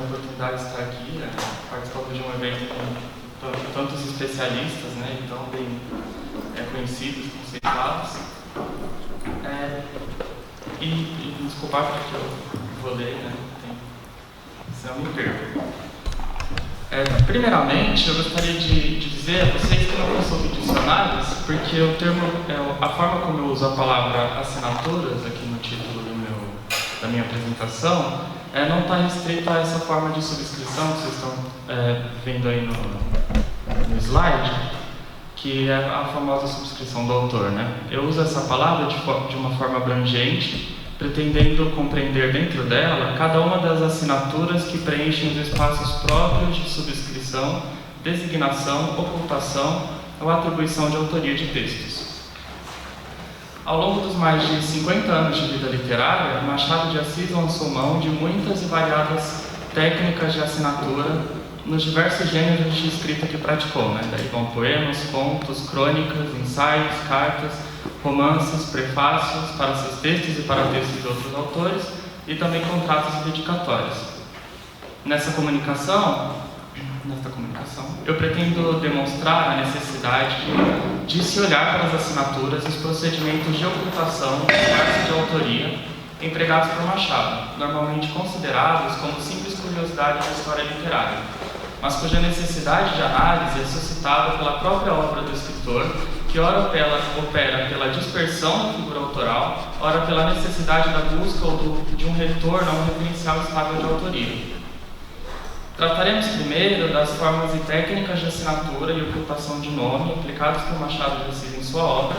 oportunidade de estar aqui, participando de um evento com tantos especialistas, e tão bem conhecidos, conceituados. E desculpar porque eu vou ler, senão me perco. Primeiramente, eu gostaria de dizer a vocês que não consultem dicionários, porque o termo, a forma como eu uso a palavra assinaturas aqui no título da minha apresentação, não está restrito a essa forma de subscrição que vocês estão vendo aí no slide, que é a famosa subscrição do autor, Eu uso essa palavra de uma forma abrangente, pretendendo compreender dentro dela cada uma das assinaturas que preenchem os espaços próprios de subscrição, designação, ocultação ou atribuição de autoria de textos. Ao longo dos mais de 50 anos de vida literária, Machado de Assis lançou mão de muitas e variadas técnicas de assinatura nos diversos gêneros de escrita que praticou, Daí vão poemas, contos, crônicas, ensaios, cartas, romances, prefácios para seus textos e para textos de outros autores, e também contratos e dedicatórios. Nesta comunicação, eu pretendo demonstrar a necessidade de se olhar para as assinaturas e os procedimentos de ocultação dos marcos de autoria empregados por Machado, normalmente considerados como simples curiosidade da história literária, mas cuja necessidade de análise é suscitada pela própria obra do escritor, que ora opera pela dispersão da figura autoral, ora pela necessidade da busca ou de um retorno a um referencial estável de autoria. Trataremos primeiro das formas e técnicas de assinatura e ocultação de nome aplicadas por Machado de Assis em sua obra,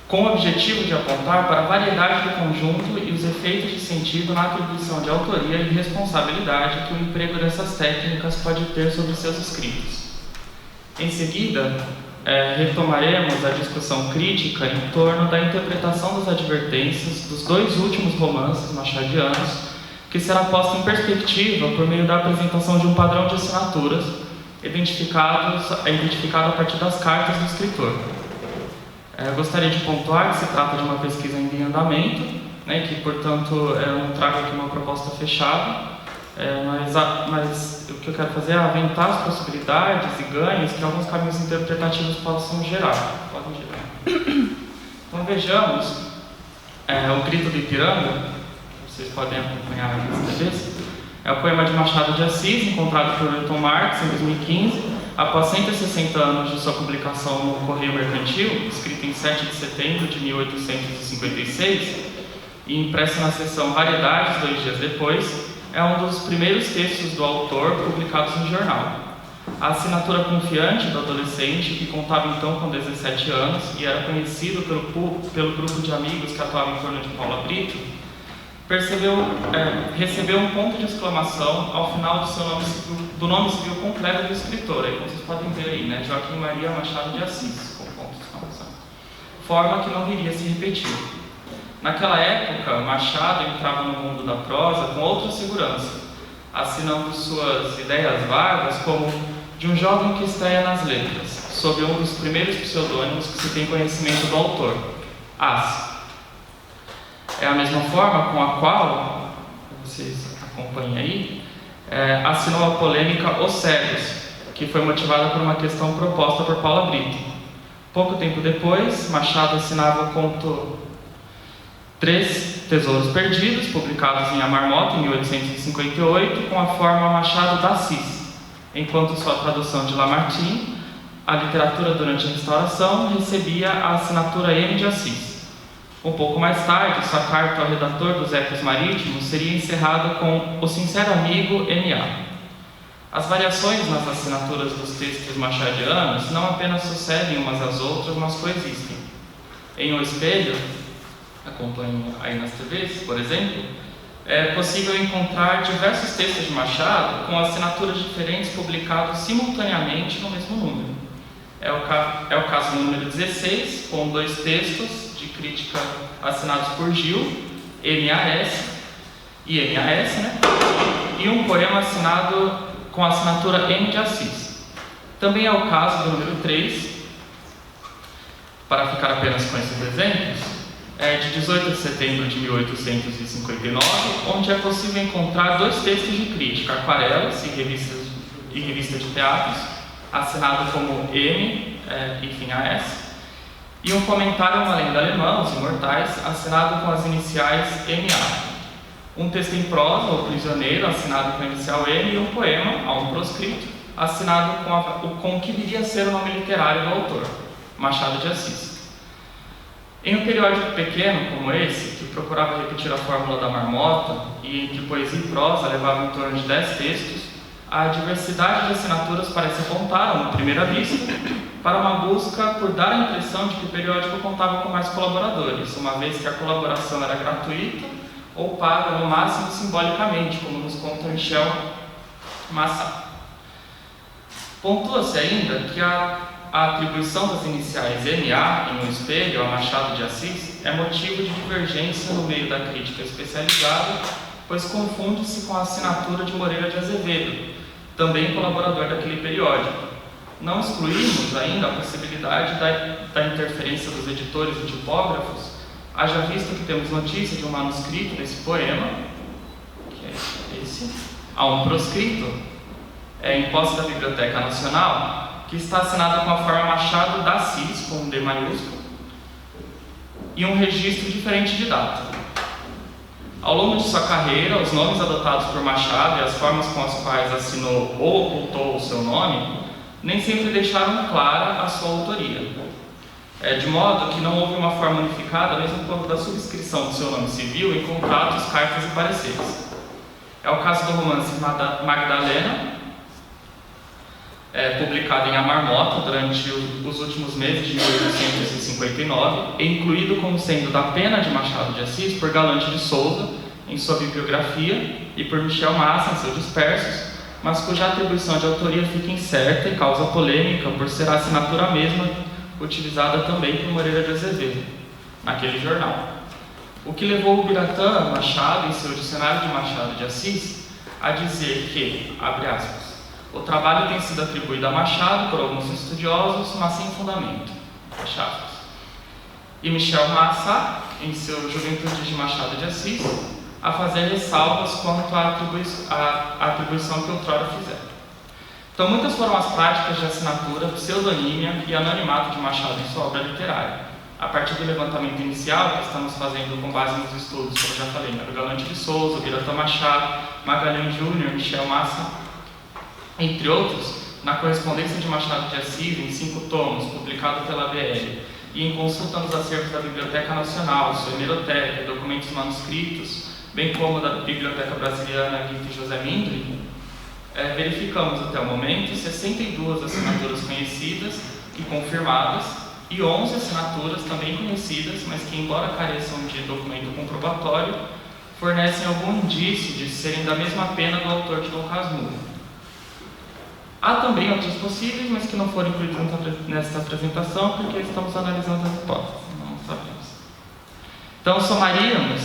com o objetivo de apontar para a variedade do conjunto e os efeitos de sentido na atribuição de autoria e responsabilidade que o emprego dessas técnicas pode ter sobre seus escritos. Em seguida, retomaremos a discussão crítica em torno da interpretação das advertências dos dois últimos romances machadianos, que será posta em perspectiva por meio da apresentação de um padrão de assinaturas identificado a partir das cartas do escritor. Eu gostaria de pontuar que se trata de uma pesquisa ainda em andamento, que, portanto, eu não trago aqui uma proposta fechada, mas o que eu quero fazer é aventar as possibilidades e ganhos que alguns caminhos interpretativos podem gerar. Então vejamos O Grito do Ipiranga. Vocês podem acompanhar aí nas TVs. É o poema de Machado de Assis, encontrado por Milton Marques em 2015, após 160 anos de sua publicação no Correio Mercantil, escrito em 7 de setembro de 1856, e impresso na seção Variedades 2 dias depois, é um dos primeiros textos do autor publicados no jornal. A assinatura confiante do adolescente, que contava então com 17 anos e era conhecido pelo grupo de amigos que atuava em torno de Paula Brito, recebeu um ponto de exclamação ao final do nome civil completo do escritor, como vocês podem ver aí, Joaquim Maria Machado de Assis, com ponto de exclamação. Forma que não viria a se repetir. Naquela época, Machado entrava no mundo da prosa com outra segurança, assinando suas ideias vagas como de um jovem que estreia nas letras, sob um dos primeiros pseudônimos que se tem conhecimento do autor, As. É a mesma forma com a qual, vocês acompanhem aí, assinou a polêmica Os Cegos, que foi motivada por uma questão proposta por Paula Brito. Pouco tempo depois, Machado assinava o conto Três Tesouros Perdidos, publicados em A Marmota, em 1858, com a forma Machado da Assis, enquanto sua tradução de Lamartine, a literatura durante a Restauração, recebia a assinatura M de Assis. Um pouco mais tarde, sua carta ao redator dos Ecos Marítimos seria encerrada com O Sincero Amigo M.A. As variações nas assinaturas dos textos machadianos não apenas sucedem umas às outras, mas coexistem. Em O Espelho, acompanhem aí nas TVs, por exemplo, é possível encontrar diversos textos de Machado com assinaturas diferentes publicados simultaneamente no mesmo número. É o caso número 16, com dois textos de crítica assinados por Gil, M.A.S. e M.A.S., e um poema assinado com a assinatura M de Assis. Também é o caso do número 3, para ficar apenas com esses exemplos, de 18 de setembro de 1859, onde é possível encontrar 2 textos de crítica, aquarelas e revista de teatros, assinado como M, AS, e um comentário a uma lenda alemã, Os Imortais, assinado com as iniciais MA. Um texto em prosa, O Prisioneiro, assinado com a inicial M, e um poema, A um Proscrito, assinado com o que viria a ser o nome literário do autor, Machado de Assis. Em um periódico pequeno como esse, que procurava repetir a fórmula da marmota e entre poesia e prosa levava em torno de 10 textos, a diversidade de assinaturas parece apontar, à primeira vista, para uma busca por dar a impressão de que o periódico contava com mais colaboradores, uma vez que a colaboração era gratuita ou paga no máximo simbolicamente, como nos conta Michel Massat. Pontua-se ainda que a atribuição das iniciais MA em um espelho a Machado de Assis é motivo de divergência no meio da crítica especializada, pois confunde-se com a assinatura de Moreira de Azevedo, também colaborador daquele periódico. Não excluímos ainda a possibilidade da interferência dos editores e tipógrafos, haja visto que temos notícia de um manuscrito desse poema, que é esse, A um Proscrito, em posse da Biblioteca Nacional, que está assinado com a forma Machado da Assis, com um D maiúsculo, e um registro diferente de data. Ao longo de sua carreira, os nomes adotados por Machado e as formas com as quais assinou ou ocultou o seu nome nem sempre deixaram clara a sua autoria, de modo que não houve uma forma unificada mesmo quando da subscrição do seu nome civil em contratos, cartas e pareceres. É o caso do romance Magdalena, publicado em A Marmota durante os últimos meses de 1859, e incluído como sendo da pena de Machado de Assis por Galante de Souza, em sua bibliografia, e por Michel Massa, em seus dispersos, mas cuja atribuição de autoria fica incerta e causa polêmica por ser a assinatura mesma utilizada também por Moreira de Azevedo, naquele jornal. O que levou o Biratã Machado, em seu Dicionário de Machado de Assis, a dizer que, abre aspas, o trabalho tem sido atribuído a Machado por alguns estudiosos, mas sem fundamento, fecha aspas. E Michel Massat, em seu Juventude de Machado de Assis, a fazer ressalvas quanto à atribuição que outrora fizeram. Então, muitas foram as práticas de assinatura, pseudonímia e anonimato de Machado em sua obra literária. A partir do levantamento inicial que estamos fazendo com base nos estudos, como já falei, do Galante de Souza, Biratã Machado, Magalhães Júnior, Michel Massa, entre outros, na correspondência de Machado de Assis, em 5 tomos, publicado pela BL, e em consulta nos acervos da Biblioteca Nacional, sua hemeroteca e documentos manuscritos, bem como da Biblioteca Brasiliana Guife José Mindre, verificamos até o momento 62 assinaturas conhecidas e confirmadas e 11 assinaturas também conhecidas, mas que, embora careçam de documento comprobatório, fornecem algum indício de serem da mesma pena do autor de Dom Casmurro. Há também outros possíveis, mas que não foram incluídos nesta apresentação porque estamos analisando as hipóteses, não sabemos. Então, somaríamos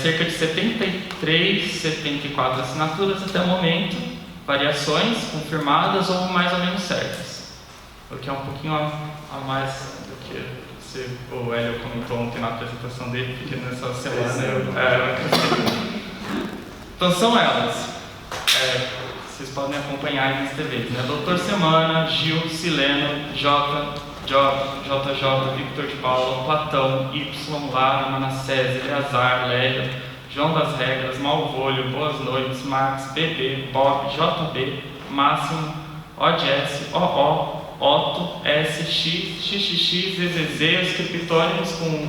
cerca de 73, 74 assinaturas até o momento, variações confirmadas ou mais ou menos certas, o que é um pouquinho a mais do que o Hélio comentou ontem na apresentação dele, porque nessa semana eu acrescentei. Então, são elas. Vocês podem acompanhar aí nas TVs, né? Doutor Semana, Gil, Sileno, JJ, Victor de Paula, Platão, Y, Lara, Manassés, Eleazar, Lélia, João das Regras, Malvolio, Boas Noites, Max, BB, Bob, JB, Máximo, ODS, OO, Otto, SX, XXX, ZZZ, os criptônimos com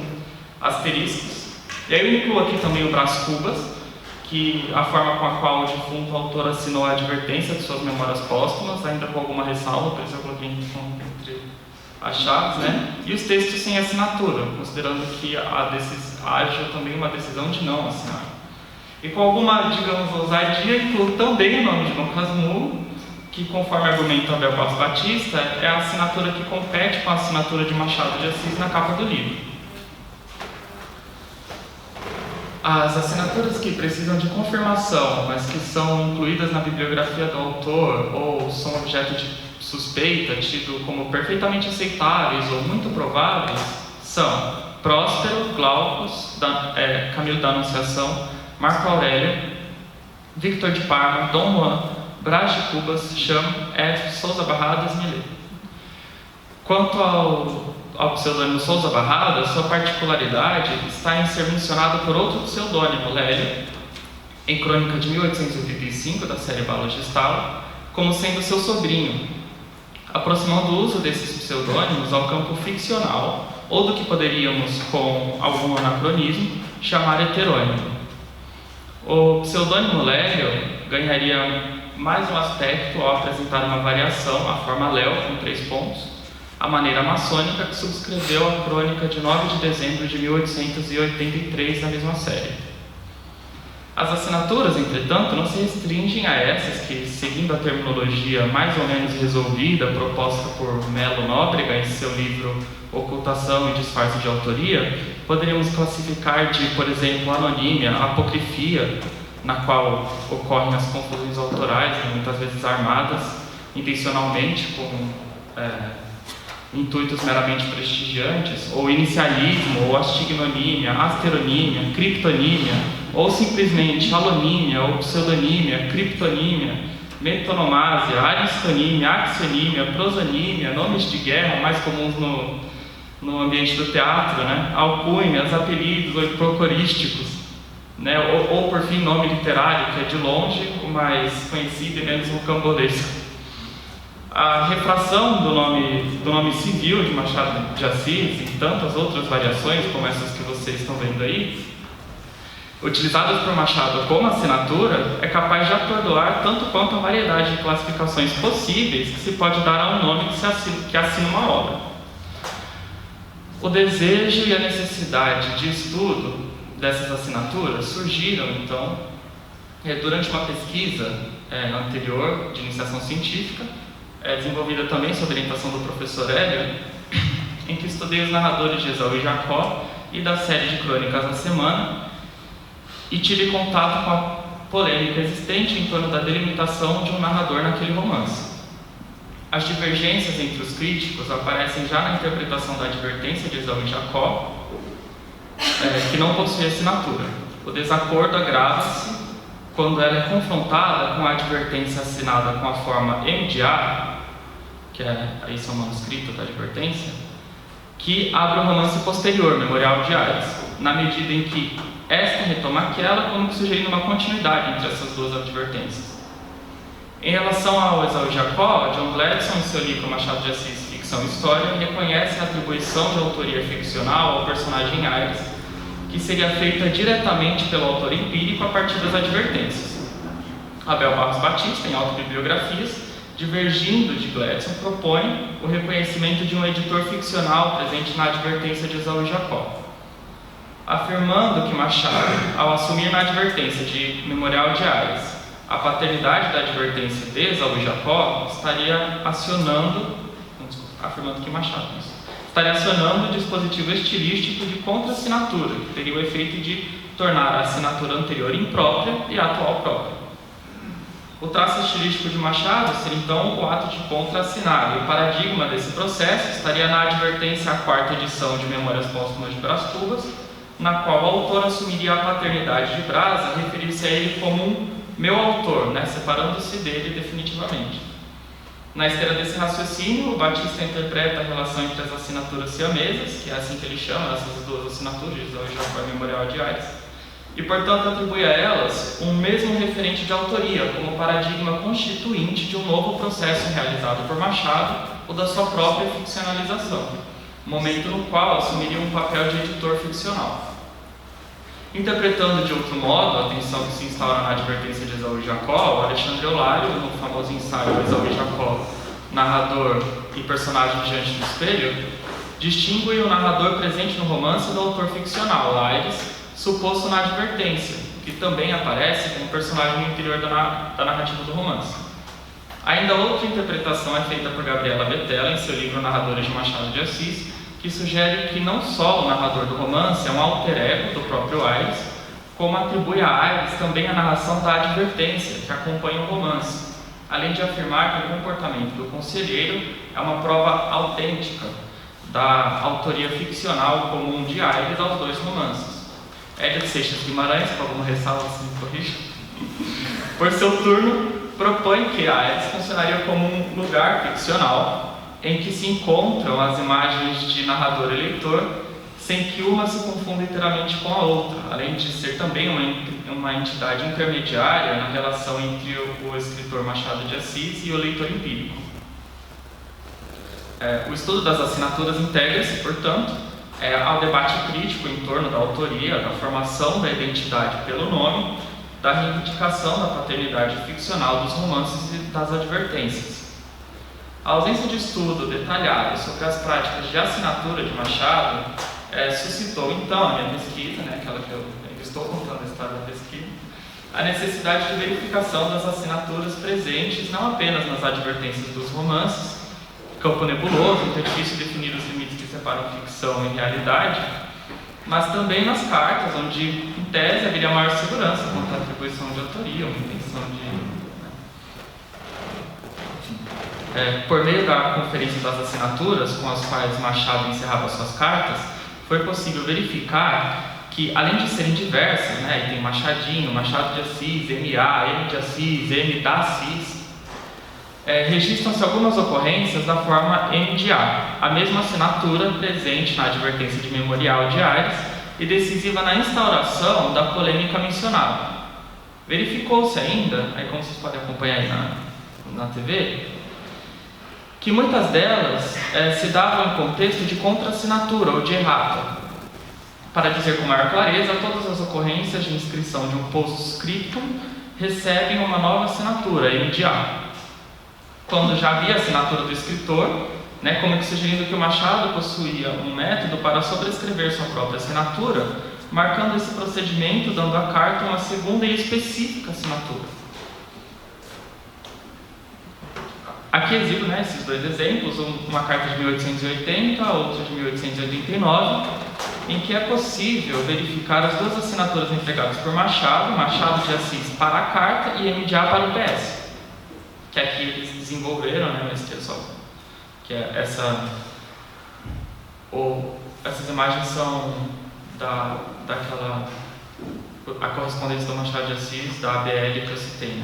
asteriscos. E aí eu incluo aqui também o Brás Cubas, que a forma com a qual o defunto autor assinou a advertência de suas memórias póstumas, ainda com alguma ressalva, por isso eu coloquei entre as chaves, né? E os textos sem assinatura, considerando que haja também uma decisão de não assinar. E com alguma, digamos, ousadia, incluo também o nome de Dom Casmurro, que, conforme argumenta Abel Passos Batista, é a assinatura que compete com a assinatura de Machado de Assis na capa do livro. As assinaturas que precisam de confirmação, mas que são incluídas na bibliografia do autor ou são objeto de suspeita, tido como perfeitamente aceitáveis ou muito prováveis, são Próspero, Glaucus, Camilo da Anunciação, Marco Aurélio, Victor de Parma, Dom Juan, Brás de Cubas, Cham, F. Souza Barradas, Millet. Quanto ao pseudônimo Souza Barradas, sua particularidade está em ser mencionado por outro pseudônimo, Lélio, em crônica de 1885 da série Balogistal, como sendo seu sobrinho, aproximando o uso desses pseudônimos ao campo ficcional, ou do que poderíamos, com algum anacronismo, chamar heterônimo. O pseudônimo Lélio ganharia mais um aspecto ao apresentar uma variação, a forma Léo, com 3 pontos, a maneira maçônica que subscreveu a crônica de 9 de dezembro de 1883 na mesma série. As assinaturas, entretanto, não se restringem a essas que, seguindo a terminologia mais ou menos resolvida proposta por Melo Nóbrega em seu livro Ocultação e Disfarce de Autoria, poderíamos classificar de, por exemplo, anonímia, apocrifia, na qual ocorrem as confusões autorais, muitas vezes armadas, intencionalmente, com intuitos meramente prestigiantes, ou inicialismo, ou astignonímia, asteronímia, criptonímia, ou simplesmente alonímia, ou pseudonímia, criptonímia, metonomásia, aristonímia, axionímia, prosonímia, nomes de guerra mais comuns no ambiente do teatro, né? Alcunhas, apelidos ou procorísticos, né? Ou por fim nome literário, que é de longe o mais conhecido e menos rocambolesco. A refração do nome civil de Machado de Assis e tantas outras variações, como essas que vocês estão vendo aí, utilizadas por Machado como assinatura, é capaz de atordoar tanto quanto a variedade de classificações possíveis que se pode dar a um nome que assina uma obra. O desejo e a necessidade de estudo dessas assinaturas surgiram, então, durante uma pesquisa anterior de iniciação científica, desenvolvida também sob orientação do professor Hélio, em que estudei os narradores de Esaú e Jacó e da série de Crônicas na Semana, e tive contato com a polêmica existente em torno da delimitação de um narrador naquele romance. As divergências entre os críticos aparecem já na interpretação da advertência de Esaú e Jacó, que não possui assinatura. O desacordo agrava-se quando ela é confrontada com a advertência assinada com a forma MDA, que esse é o manuscrito da advertência, que abre o romance posterior, Memorial de Ares, na medida em que esta retoma aquela, como que sugerindo uma continuidade entre essas duas advertências. Em relação ao Esaú e Jacó, John Gladstone, em seu livro Machado de Assis, Ficção e História, reconhece a atribuição de autoria ficcional ao personagem Ares, que seria feita diretamente pelo autor empírico a partir das advertências. Abel Barros Batista, em Autobibliografias, divergindo de Gladstone, propõe o reconhecimento de um editor ficcional presente na advertência de Esaú e Jacó, afirmando que Machado, ao assumir na advertência de Memorial de Ares a paternidade da advertência de Esaú e Jacó, estaria acionando o dispositivo estilístico de contra-assinatura, que teria o efeito de tornar a assinatura anterior imprópria e a atual própria. O traço estilístico de Machado seria então o ato de contra-assinar, e o paradigma desse processo estaria na advertência à 4ª edição de Memórias Póstumas de Brás Cubas, na qual o autor assumiria a paternidade de Brás a referir-se a ele como um meu autor, separando-se dele definitivamente. Na esteira desse raciocínio, o Batista interpreta a relação entre as assinaturas siamesas, que é assim que ele chama essas duas assinaturas, Esaú e Jacó e Memorial de Ares, e, portanto, atribui a elas um mesmo referente de autoria, como paradigma constituinte de um novo processo realizado por Machado, o da sua própria ficcionalização, momento no qual assumiria um papel de editor ficcional. Interpretando de outro modo a tensão que se instaura na advertência de Esaú e Jacó, o Alexandre Eulário, no famoso ensaio Esaú e Jacó, narrador e personagem diante do espelho, distingue o narrador presente no romance do autor ficcional, Aires, suposto na advertência, que também aparece como personagem no interior da narrativa do romance. Ainda outra interpretação é feita por Gabriela Betella em seu livro Narradores de Machado de Assis, que sugere que não só o narrador do romance é um alter ego do próprio Aires, como atribui a Aires também a narração da advertência que acompanha o romance, além de afirmar que o comportamento do conselheiro é uma prova autêntica da autoria ficcional comum de Aires aos dois romances. Elia de Seixas Guimarães, com alguma ressalva, se me corrija, por seu turno, propõe que Aires funcionaria como um lugar ficcional em que se encontram as imagens de narrador e leitor, sem que uma se confunda inteiramente com a outra, além de ser também uma entidade intermediária na relação entre o escritor Machado de Assis e o leitor empírico. O estudo das assinaturas integra-se, portanto, ao debate crítico em torno da autoria, da formação da identidade pelo nome, da reivindicação da paternidade ficcional dos romances e das advertências. A ausência de estudo detalhado sobre as práticas de assinatura de Machado suscitou, então, a minha pesquisa, aquela que eu estou contando a história da pesquisa, a necessidade de verificação das assinaturas presentes não apenas nas advertências dos romances, campo nebuloso, então é difícil definir os limites que separam ficção e realidade, mas também nas cartas, onde, em tese, haveria maior segurança quanto à atribuição de autoria, uma intenção de... por meio da conferência das assinaturas, com as quais Machado encerrava suas cartas, foi possível verificar que, além de serem diversas, e tem Machadinho, Machado de Assis, M.A., M de Assis, M da Assis, registram-se algumas ocorrências da forma M de A mesma assinatura presente na advertência de memorial de Aires e decisiva na instauração da polêmica mencionada. Verificou-se ainda, como vocês podem acompanhar aí na TV, que muitas delas se davam em contexto de contra-assinatura ou de errata. Para dizer com maior clareza, todas as ocorrências de inscrição de um post-scriptum recebem uma nova assinatura, M de A. Quando já havia a assinatura do escritor, como que sugerindo que o Machado possuía um método para sobrescrever sua própria assinatura, marcando esse procedimento, dando à carta uma segunda e específica assinatura. Aqui exibo esses dois exemplos, uma carta de 1880, outra de 1889, em que é possível verificar as duas assinaturas entregadas por Machado, Machado de Assis para a carta e M de A para o PS. Que aqui eles desenvolveram, mas que que essas imagens são a correspondência do Machado de Assis, da ABL que eu citei.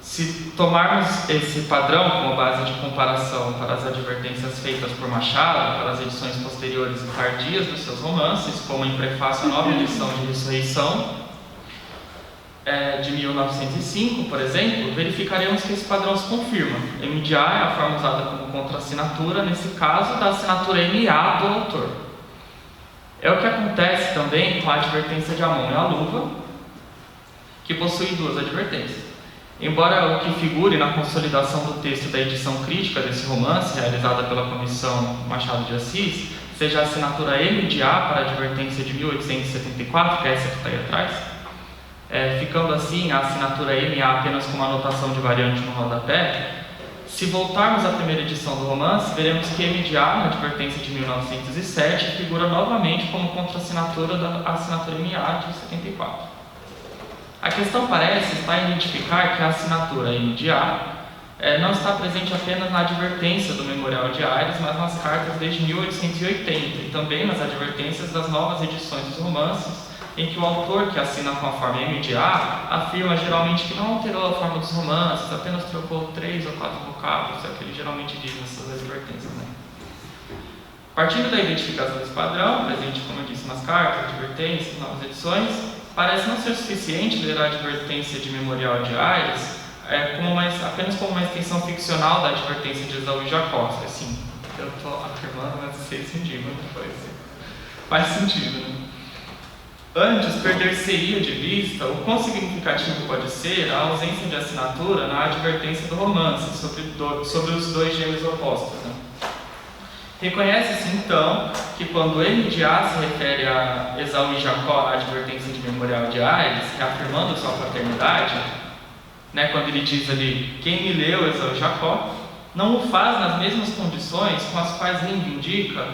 Se tomarmos esse padrão como base de comparação para as advertências feitas por Machado, para as edições posteriores e tardias dos seus romances, como em prefácio à nova edição de Ressurreição, de 1905, por exemplo, verificaremos que esse padrão se confirma. M de A é a forma usada como contra-assinatura, nesse caso, da assinatura MA do autor. É o que acontece também com a advertência de A Mão e a Luva, que possui duas advertências. Embora o que figure na consolidação do texto da edição crítica desse romance, realizada pela Comissão Machado de Assis, seja a assinatura M de A para a advertência de 1874, que é essa que está aí atrás, ficando assim a assinatura MA apenas com uma anotação de variante no rodapé. Se voltarmos à primeira edição do romance, veremos que M de A, na advertência de 1907, figura novamente como contra-assinatura da assinatura MA de 74. A questão parece estar em identificar que a assinatura M de A não está presente apenas na advertência do Memorial de Aires, mas nas cartas desde 1880 e também nas advertências das novas edições dos romances, em que o autor que assina com a forma M de A afirma geralmente que não alterou a forma dos romances, apenas trocou 3 ou 4 vocábulos, é o que ele geralmente diz nessas advertências. Partindo da identificação desse padrão, presente, como eu disse, nas cartas, advertências, novas edições, parece não ser suficiente ler a advertência de Memorial de Aires apenas como uma extensão ficcional da advertência de Esaú e Jacó. Assim, eu estou afirmando, mas vocês indicam depois. Faz sentido, Antes, perder-se-ia de vista o quão significativo pode ser a ausência de assinatura na advertência do romance sobre os dois gêmeos opostos. Reconhece-se, então, que quando M de A se refere a Esaú e Jacó na advertência de Memorial de Aires, reafirmando sua paternidade, quando ele diz ali, quem me leu Esaú e Jacó, não o faz nas mesmas condições com as quais reivindica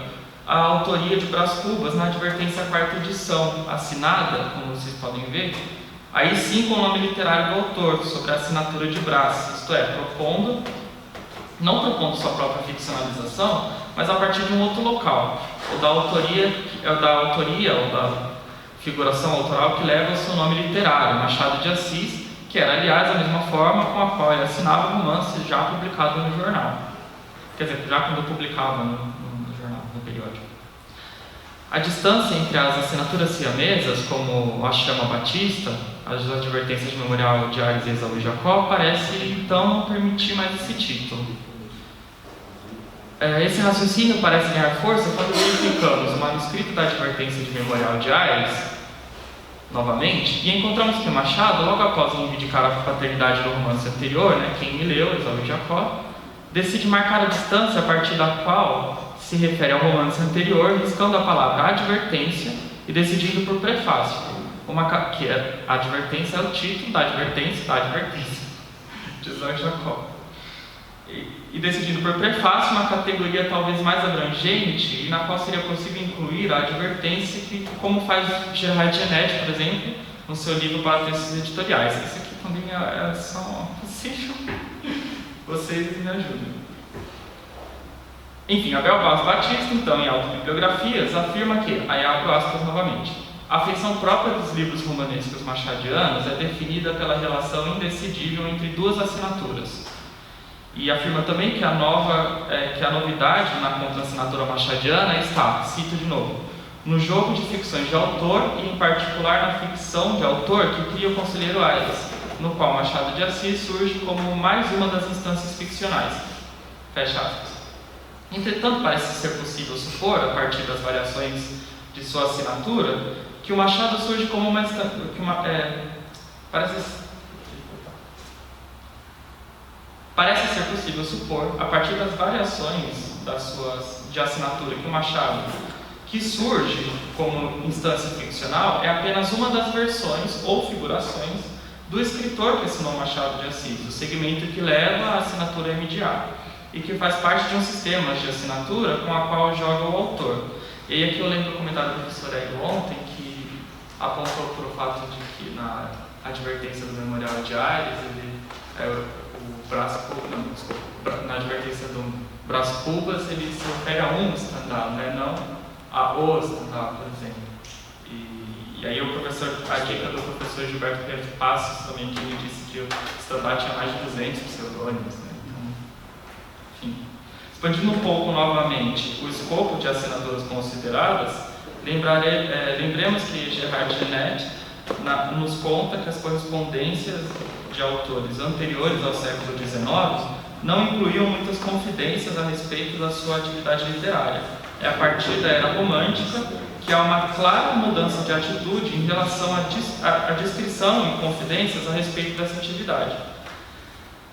a autoria de Brás Cubas na advertência quarta edição, assinada, como vocês podem ver, aí sim com o nome literário do autor, sobre a assinatura de Brás, isto é, propondo não propondo sua própria ficcionalização, mas a partir de um outro local, ou da autoria ou da figuração autoral que leva o seu nome literário, Machado de Assis, que era, aliás, a mesma forma com a qual ele assinava o romance já publicado no jornal. Quer dizer, já quando publicava no jornal, no periódico. A distância entre as assinaturas siamesas, como a Chama Batista, as advertências de memorial de Aires e Esaú e Jacó, parece, então, não permitir mais esse título. Esse raciocínio parece ganhar força quando verificamos o manuscrito da advertência de memorial de Aires, novamente, e encontramos que Machado, logo após reivindicar a paternidade do romance anterior, quem me leu, Esaú e Jacó, decide marcar a distância a partir da qual se refere ao romance anterior, riscando a palavra advertência e decidindo por prefácio, que a advertência é o título da advertência de Esaú e Jacó. E decidindo por prefácio uma categoria talvez mais abrangente e na qual seria possível incluir a advertência, como faz Gerard Genette, por exemplo, no seu livro para textos editoriais. Esse aqui também é só um conselho. Vocês me ajudem. Enfim, Abel Vaz Batista, então, em autobibliografias, afirma que, aí abro aspas novamente, a afeição própria dos livros romanescos machadianos é definida pela relação indecidível entre duas assinaturas. E afirma também que a novidade na contrassinatura machadiana está, cito de novo, no jogo de ficções de autor e, em particular, na ficção de autor que cria o Conselheiro Aires, no qual Machado de Assis surge como mais uma das instâncias ficcionais. Fecha aspas. Entretanto, parece ser possível supor, a partir das variações de sua assinatura, que o Machado surge como uma Parece ser possível supor, a partir das variações de assinatura que o Machado, que surge como instância ficcional, é apenas uma das versões ou figurações do escritor que assinou Machado de Assis, o segmento que leva a assinatura MDA, e que faz parte de um sistema de assinatura com a qual joga o autor. E aí aqui eu lembro do comentário do professor Hélio ontem, que apontou para o fato de que na advertência do Memorial de Aires, na advertência do Brás Cubas, ele se refere a um estandarte, não a o estandarte, por exemplo. E aí a dica do professor Gilberto Pedro Passos também, que ele disse que o estandarte tinha mais de 200 pseudônimos. Então, enfim. Expandindo um pouco novamente o escopo de assinaturas consideradas, lembremos que Gerard Genette nos conta que as correspondências de autores anteriores ao século XIX não incluíam muitas confidências a respeito da sua atividade literária. É a partir da Era Romântica que há uma clara mudança de atitude em relação à descrição e confidências a respeito dessa atividade.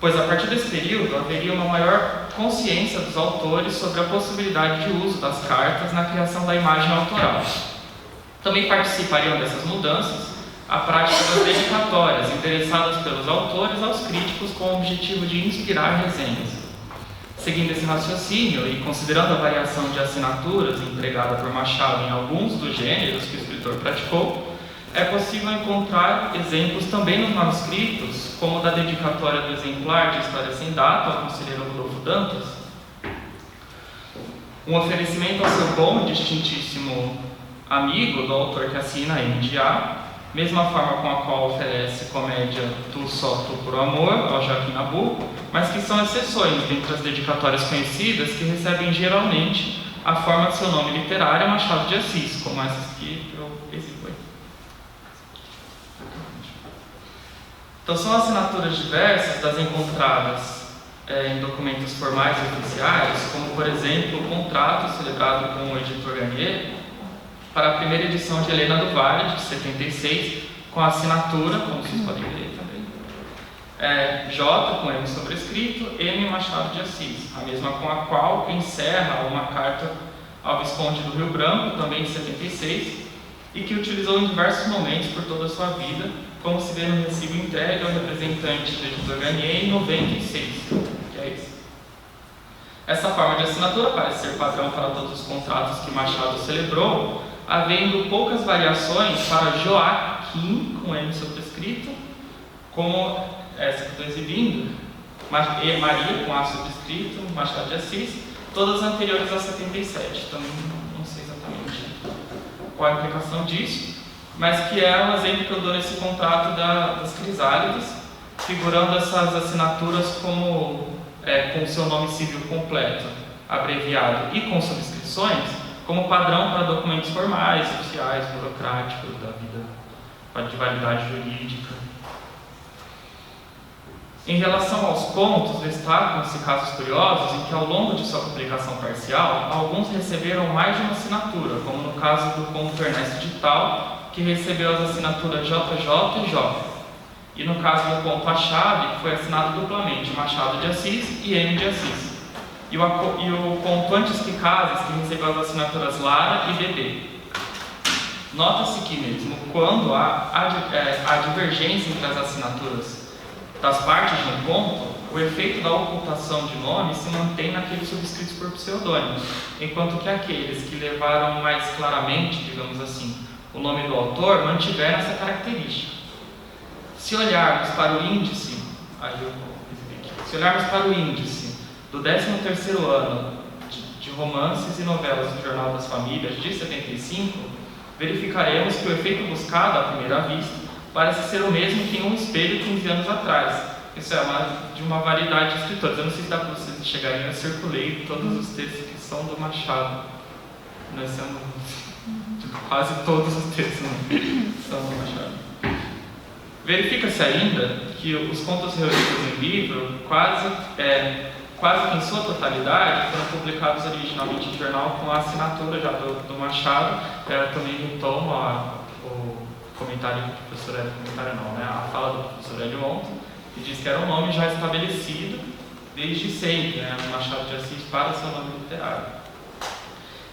Pois a partir desse período haveria uma maior consciência dos autores sobre a possibilidade de uso das cartas na criação da imagem autoral. Também participariam dessas mudanças a prática das dedicatórias, interessadas pelos autores aos críticos com o objetivo de inspirar resenhas. Seguindo esse raciocínio e considerando a variação de assinaturas empregada por Machado em alguns dos gêneros que o escritor praticou, é possível encontrar exemplos também nos manuscritos, como o da dedicatória do exemplar de História Sem Data ao conselheiro Rodolfo Dantas, um oferecimento ao seu bom e distintíssimo amigo do autor que assina a MDA, mesma forma com a qual oferece comédia Tu Só Tu Por Amor ao Joaquim Nabuco, mas que são exceções dentre as dedicatórias conhecidas que recebem geralmente a forma de seu nome literário Machado de Assis, como essas que eu exibo. Então são assinaturas diversas das encontradas em documentos formais e oficiais, como por exemplo o contrato celebrado com o editor Garnier para a primeira edição de Helena do Vale, de 76, com a assinatura, como vocês podem ver também, J com M sobrescrito, M Machado de Assis, a mesma com a qual encerra uma carta ao Visconde do Rio Branco, também de 76, e que utilizou em diversos momentos por toda a sua vida, como se vê no recibo entregue ao representante do editor Garnier em 96, que é isso. Essa forma de assinatura parece ser padrão para todos os contratos que Machado celebrou, havendo poucas variações para Joaquim, com M sobrescrito, como essa que estou exibindo, Maria, com A subscrito, Machado de Assis, todas anteriores a 77. Também não sei exatamente qual a implicação disso, mas que é um exemplo que eu dou nesse contrato das Crisálidas, figurando essas assinaturas como com seu nome civil completo, abreviado e com subscrições, como padrão para documentos formais, oficiais, burocráticos, da vida de validade jurídica. Em relação aos contos, destacam-se casos curiosos em que, ao longo de sua publicação parcial, alguns receberam mais de uma assinatura, como no caso do conto Ernesto de Tal, que recebeu as assinaturas JJ e J. E no caso do conto A Chave, que foi assinado duplamente Machado de Assis e M de Assis. E o conto Antes que Cases, que recebeu as assinaturas Lara e Bebê. Nota-se que mesmo quando há divergência entre as assinaturas das partes de um conto, o efeito da ocultação de nomes se mantém naqueles subscritos por pseudônimos, enquanto que aqueles que levaram mais claramente, digamos assim, o nome do autor, mantiveram essa característica. Se olharmos para o índice, do 13º ano de romances e novelas do Jornal das Famílias de 75, verificaremos que o efeito buscado à primeira vista parece ser o mesmo que em Um Espelho 15 anos atrás. Isso é de uma variedade de escritores. Eu não sei se dá para vocês enxergarem, eu circulei todos os textos que são do Machado. Quase todos os textos são do Machado. Verifica-se ainda que os contos reunidos em livro, quase que em sua totalidade, foram publicados originalmente em jornal com a assinatura já do Machado. Também retomo o comentário do professor Hélio, a fala do professor Hélio ontem, que diz que era um nome já estabelecido desde sempre, Machado de Assis para seu nome literário.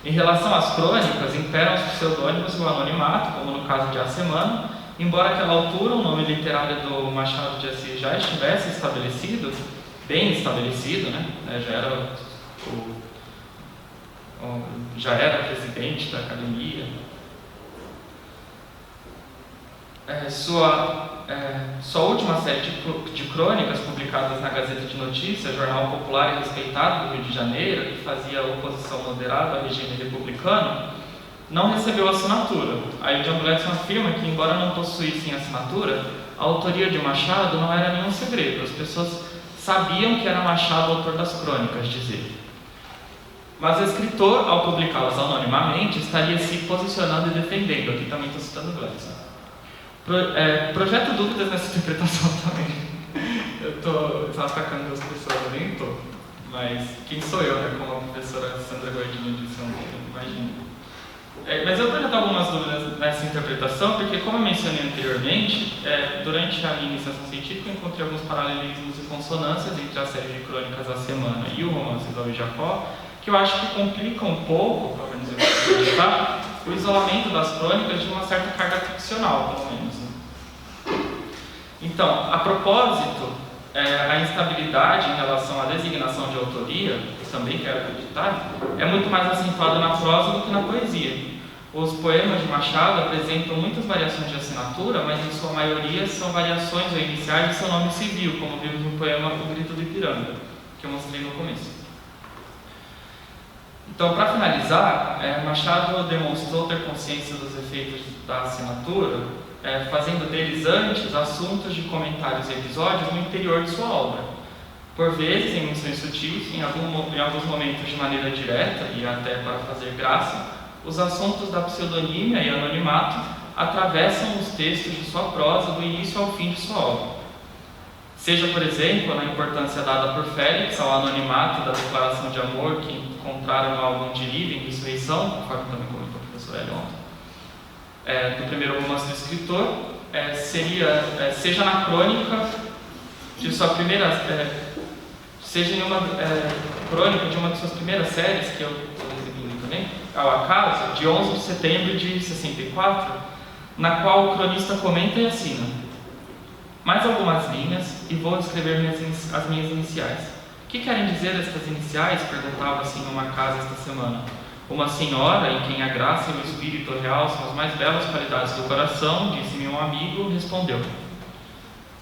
Em relação às crônicas, imperam os pseudônimos e o anonimato, como no caso de A Semana, embora àquela altura o nome literário do Machado de Assis já estivesse estabelecido, bem estabelecido, já era presidente da academia. Sua última série de crônicas publicadas na Gazeta de Notícias, jornal popular e respeitado do Rio de Janeiro, que fazia oposição moderada ao regime republicano, não recebeu assinatura. Aí John Gladstone afirma que, embora não possuíssem assinatura, a autoria de Machado não era nenhum segredo. As pessoas sabiam que era Machado o autor das crônicas, diz ele. Mas o escritor, ao publicá-las anonimamente, estaria se posicionando e defendendo. Aqui também estou citando Gladstone. Projeto dúvidas nessa interpretação também. Eu estou atacando as pessoas, eu nem estou. Mas quem sou eu, como a professora Sandra Guardini disse ontem, imagina. Mas eu projeto algumas dúvidas nessa interpretação, porque, como eu mencionei anteriormente, durante a minha iniciação científica, eu encontrei alguns paralelismos e consonâncias entre a série de crônicas A Semana e o romance Isaú e Jacó, que eu acho que complicam um pouco, pelo menos eu acreditar, o isolamento das crônicas de uma certa carga ficcional, pelo menos. Então, a propósito, a instabilidade em relação à designação de autoria, que também quero acreditar, é muito mais acentuada na prosa do que na poesia. Os poemas de Machado apresentam muitas variações de assinatura, mas em sua maioria são variações ou iniciais de seu nome civil, como vimos no poema O Grito do Ipiranga, que eu mostrei no começo. Então, para finalizar, Machado demonstrou ter consciência dos efeitos da assinatura, fazendo deles antes assuntos de comentários e episódios no interior de sua obra. Por vezes, em menções sutis, em alguns momentos de maneira direta e até para fazer graça, os assuntos da pseudonímia e anonimato atravessam os textos de sua prosa do início ao fim de sua obra. Seja, por exemplo, na importância dada por Félix ao anonimato da declaração de amor que encontraram no álbum de Livre em Ressurreição, conforme também comentou o professor Hélio ontem, do primeiro romance do escritor, seja na crônica de sua primeira, seja em uma crônica de uma de suas primeiras séries, que eu estou exibindo também, ao acaso, de 11 de setembro de 64, na qual o cronista comenta e assina: mais algumas linhas e vou escrever as minhas iniciais. O que querem dizer estas iniciais? Perguntava-se em uma casa esta semana. Uma senhora em quem a graça e o espírito real são as mais belas qualidades do coração, disse-me um amigo, respondeu: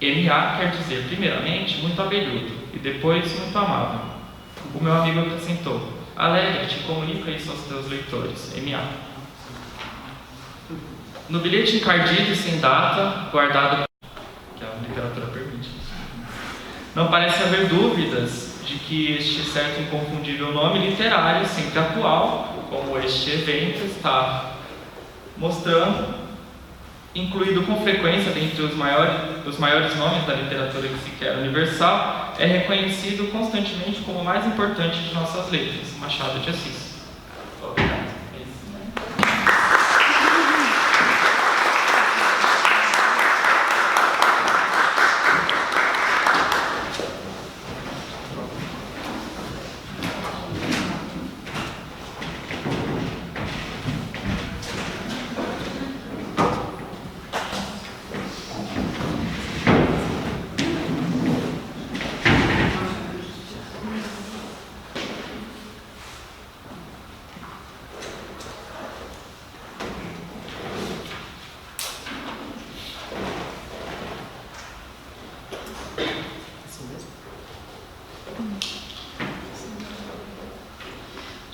M.A. quer dizer, primeiramente, muito abelhudo. e depois muito amável. O meu amigo acrescentou: alegra-te, comunica isso aos teus leitores. M.A. No bilhete encardido e sem data, guardado, que a literatura permite, não parece haver dúvidas de que este certo e inconfundível nome literário, sempre atual, como este evento está mostrando, incluído com frequência dentre os maiores nomes da literatura que se quer universal, é reconhecido constantemente como o mais importante de nossas letras, Machado de Assis. Obrigado.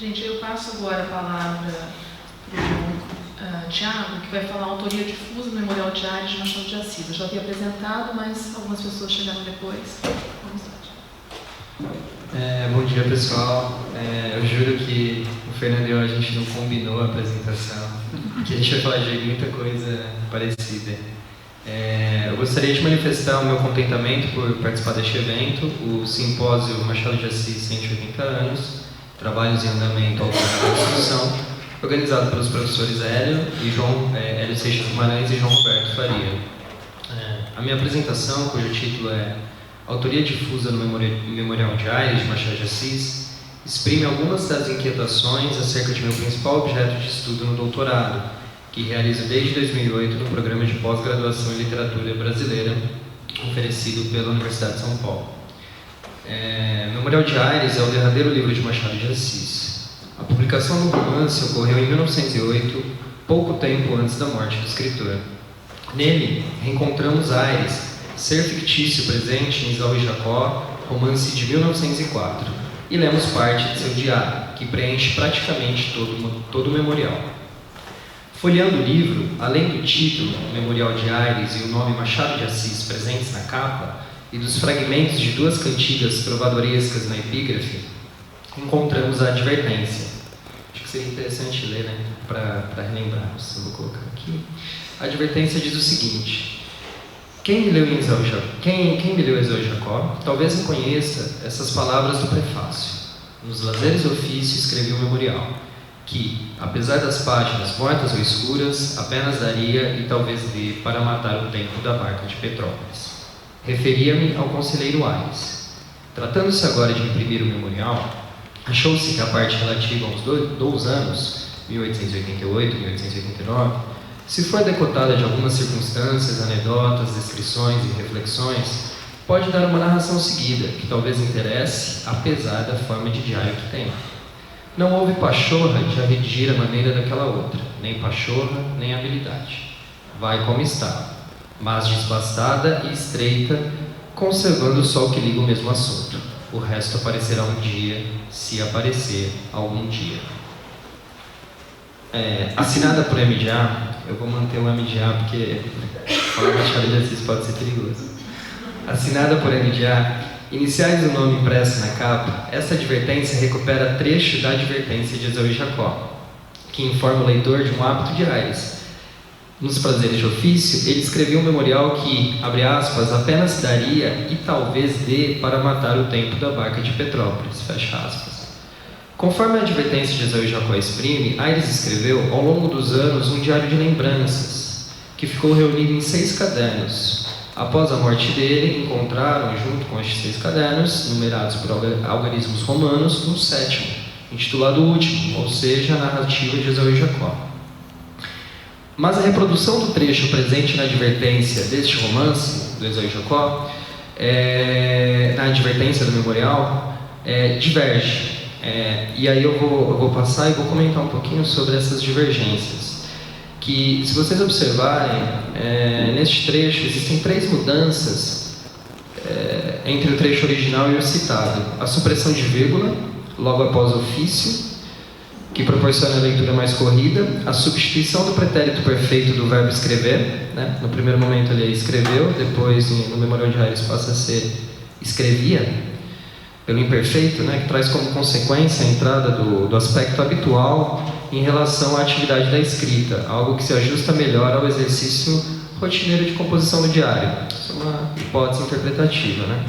Gente, eu passo agora a palavra para o Tiago, que vai falar a autoria difusa do Memorial de Aires de Machado de Assis. Eu já havia apresentado, mas algumas pessoas chegaram depois. Vamos lá. Bom dia, pessoal. Eu juro que o Fernando e eu, a gente não combinou a apresentação, que a gente vai falar de muita coisa parecida. Eu gostaria de manifestar o meu contentamento por participar deste evento, o Simpósio Machado de Assis 180 anos, Trabalhos em Andamento ao longo da Construção, organizado pelos professores Hélio Seixas Guimarães e João Roberto Faria. A minha apresentação, cujo título é Autoria difusa no Memorial de Aires de Machado de Assis, exprime algumas das inquietações acerca de meu principal objeto de estudo no doutorado, que realizo desde 2008 no programa de pós-graduação em literatura brasileira, oferecido pela Universidade de São Paulo. Memorial de Aires é o derradeiro livro de Machado de Assis. A publicação do romance ocorreu em 1908, pouco tempo antes da morte do escritor. Nele, reencontramos Aires, ser fictício presente em Esaú e Jacó, romance de 1904, e lemos parte de seu diário, que preenche praticamente todo o memorial. Folheando o livro, além do título, Memorial de Aires, e o nome Machado de Assis presentes na capa, e dos fragmentos de duas cantigas trovadorescas na epígrafe, encontramos a advertência. Acho que seria interessante ler, né, para relembrarmos. Eu vou colocar aqui. A advertência diz o seguinte: quem me leu Esaú e Jacó, talvez não conheça essas palavras do prefácio. Nos lazeres do ofício escrevi um memorial, que, apesar das páginas mortas ou escuras, apenas daria e talvez dê para matar o tempo da barca de Petrópolis. Referia-me ao conselheiro Aires. Tratando-se agora de imprimir o memorial, achou-se que a parte relativa aos 2 anos, 1888 e 1889, se for decotada de algumas circunstâncias, anedotas, descrições e reflexões, pode dar uma narração seguida, que talvez interesse, apesar da forma de diário que tem. Não houve pachorra de a redigir a maneira daquela outra, nem pachorra, nem habilidade. Vai como está, mas desbastada e estreita, conservando só o que liga o mesmo assunto. O resto aparecerá um dia, se aparecer algum dia. Assinada por MDA, eu vou manter o MDA porque falar Machado de Assis pode ser perigoso. Assinada por MDA, iniciais do nome impresso na capa, essa advertência recupera trecho da advertência de Esaú e Jacó, que informa o leitor de um hábito de Aires. Nos prazeres de ofício, ele escreveu um memorial que, abre aspas, apenas daria e talvez dê para matar o tempo da barca de Petrópolis, fecha aspas. Conforme a advertência de Esaú e Jacó exprime, Aires escreveu, ao longo dos anos, um diário de lembranças, que ficou reunido em 6 cadernos. Após a morte dele, encontraram, junto com estes 6 cadernos, numerados por algarismos romanos, um 7º, intitulado Último, ou seja, a narrativa de Esaú e Jacó. Mas a reprodução do trecho presente na advertência deste romance, do Esaú e Jacó, na advertência do memorial, diverge. E aí eu vou passar e vou comentar um pouquinho sobre essas divergências. Que, se vocês observarem, neste trecho existem 3 mudanças entre o trecho original e o citado. A supressão de vírgula, logo após o ofício, que proporciona a leitura mais corrida. A substituição do pretérito perfeito do verbo escrever, né? No primeiro momento ele escreveu, depois no Memorial de Aires passa a ser escrevia, pelo imperfeito, né? Que traz como consequência a entrada do aspecto habitual em relação à atividade da escrita, algo que se ajusta melhor ao exercício rotineiro de composição do diário. Isso é uma hipótese interpretativa, né?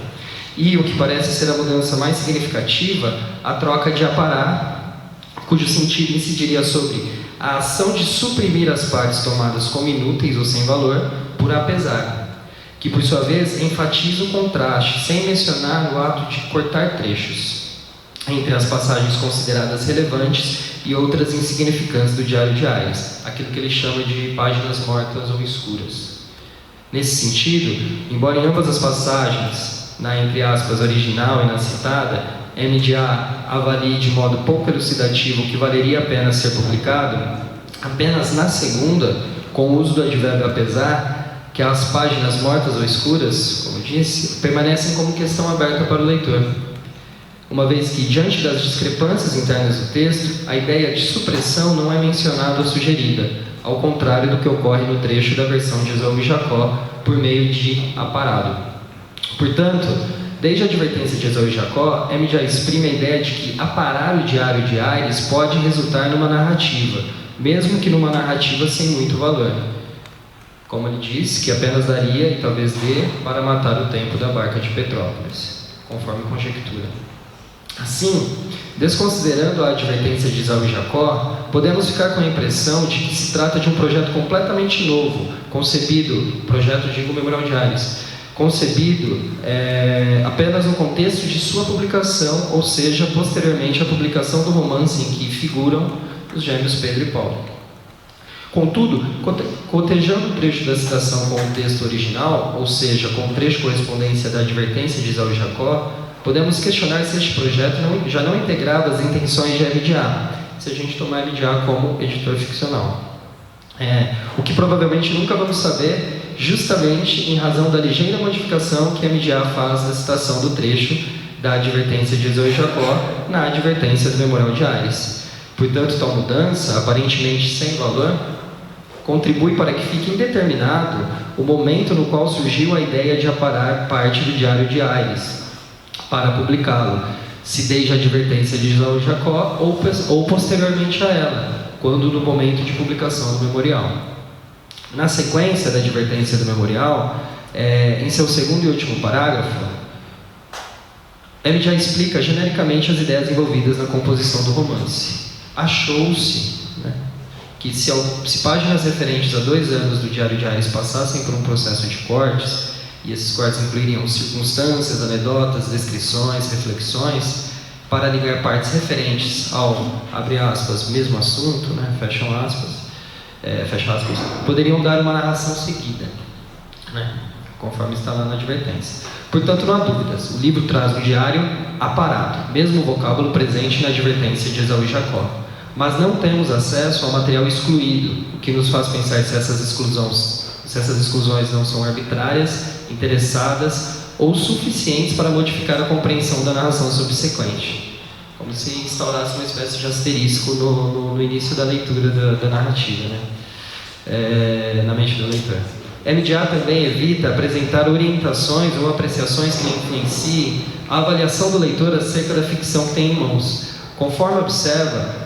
E o que parece ser a mudança mais significativa, a troca de aparar, cujo sentido incidiria sobre a ação de suprimir as partes tomadas como inúteis ou sem valor por apesar, que por sua vez enfatiza o contraste, sem mencionar o ato de cortar trechos entre as passagens consideradas relevantes e outras insignificantes do Diário de Aires, aquilo que ele chama de páginas mortas ou escuras. Nesse sentido, embora em ambas as passagens, na entre aspas original e na citada, MDA avalie de modo pouco elucidativo que valeria a pena ser publicado, apenas na segunda, com o uso do advérbio apesar, que as páginas mortas ou escuras, como disse, permanecem como questão aberta para o leitor, uma vez que, diante das discrepâncias internas do texto, a ideia de supressão não é mencionada ou sugerida, ao contrário do que ocorre no trecho da versão de Esaú e Jacó, por meio de aparado. Portanto, desde a advertência de Esaú e Jacó, M já exprime a ideia de que aparar o Diário de Aires pode resultar numa narrativa, mesmo que numa narrativa sem muito valor. Como ele diz, que apenas daria, e talvez dê, para matar o tempo da barca de Petrópolis, conforme conjectura. Assim, desconsiderando a advertência de Esaú e Jacó, podemos ficar com a impressão de que se trata de um projeto completamente novo, concebido, projeto de Memorial de Aires, concebido apenas no contexto de sua publicação, ou seja, posteriormente à publicação do romance em que figuram os gêmeos Pedro e Paulo. Contudo, cotejando o trecho da citação com o texto original, ou seja, com o trecho correspondência da advertência de Esaú e Jacó, podemos questionar se este projeto já não integrava as intenções de MDA, se a gente tomar MDA como editor ficcional. O que provavelmente nunca vamos saber, justamente em razão da ligeira modificação que a MDA faz na citação do trecho da advertência de Esaú e Jacó na advertência do Memorial de Aires. Portanto, tal mudança, aparentemente sem valor, contribui para que fique indeterminado o momento no qual surgiu a ideia de aparar parte do Diário de Aires para publicá-lo, se desde a advertência de Esaú e Jacó ou posteriormente a ela, quando no momento de publicação do memorial. Na sequência da advertência do memorial, em seu segundo e último parágrafo, ele já explica genericamente as ideias envolvidas na composição do romance. Achou-se, né, que se páginas referentes a 2 anos do Diário de Aires passassem por um processo de cortes, e esses cortes incluiriam circunstâncias, anedotas, descrições, reflexões, para ligar partes referentes ao, abre aspas, mesmo assunto, né, fecha aspas, poderiam dar uma narração seguida, né, conforme está lá na advertência. Portanto, não há dúvidas, o livro traz um diário aparado, mesmo o vocábulo presente na advertência de Esaú e Jacó. Mas não temos acesso ao material excluído, o que nos faz pensar se essas exclusões não são arbitrárias, interessadas ou suficientes para modificar a compreensão da narração subsequente. Como se instaurasse uma espécie de asterisco no início da leitura da narrativa, né? Na mente do leitor. MDA também evita apresentar orientações ou apreciações que influenciem a avaliação do leitor acerca da ficção que tem em mãos. Conforme observa,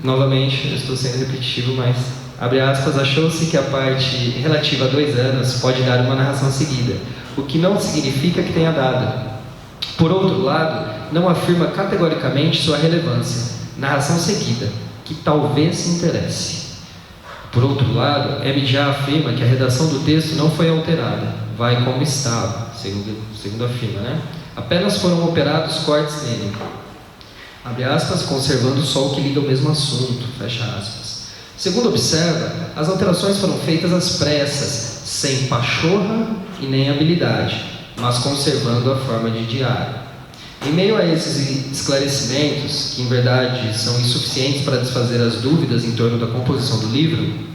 novamente, eu estou sendo repetitivo, mas, abre aspas, achou-se que a parte relativa a 2 anos pode dar uma narração seguida, o que não significa que tenha dado. Por outro lado, não afirma categoricamente sua relevância, narração seguida, que talvez se interesse. Por outro lado, MDA afirma que a redação do texto não foi alterada, vai como estava, segundo afirma, né? Apenas foram operados cortes nele, abre aspas, conservando só o que liga ao mesmo assunto, fecha aspas. Segundo observa, as alterações foram feitas às pressas, sem pachorra e nem habilidade, mas conservando a forma de diário. Em meio a esses esclarecimentos, que em verdade são insuficientes para desfazer as dúvidas em torno da composição do livro,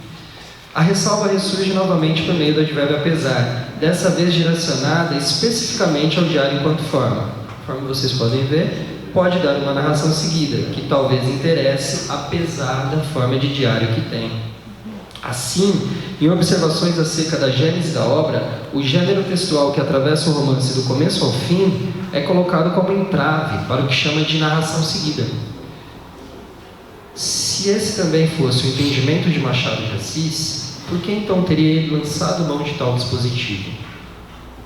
a ressalva ressurge novamente por meio do advérbio apesar, dessa vez direcionada especificamente ao diário enquanto forma. Conforme vocês podem ver, pode dar uma narração seguida, que talvez interesse, apesar da forma de diário que tem. Assim, em observações acerca da gênese da obra, o gênero textual que atravessa o romance do começo ao fim é colocado como entrave para o que chama de narração seguida. Se esse também fosse o entendimento de Machado de Assis, por que então teria ele lançado mão de tal dispositivo?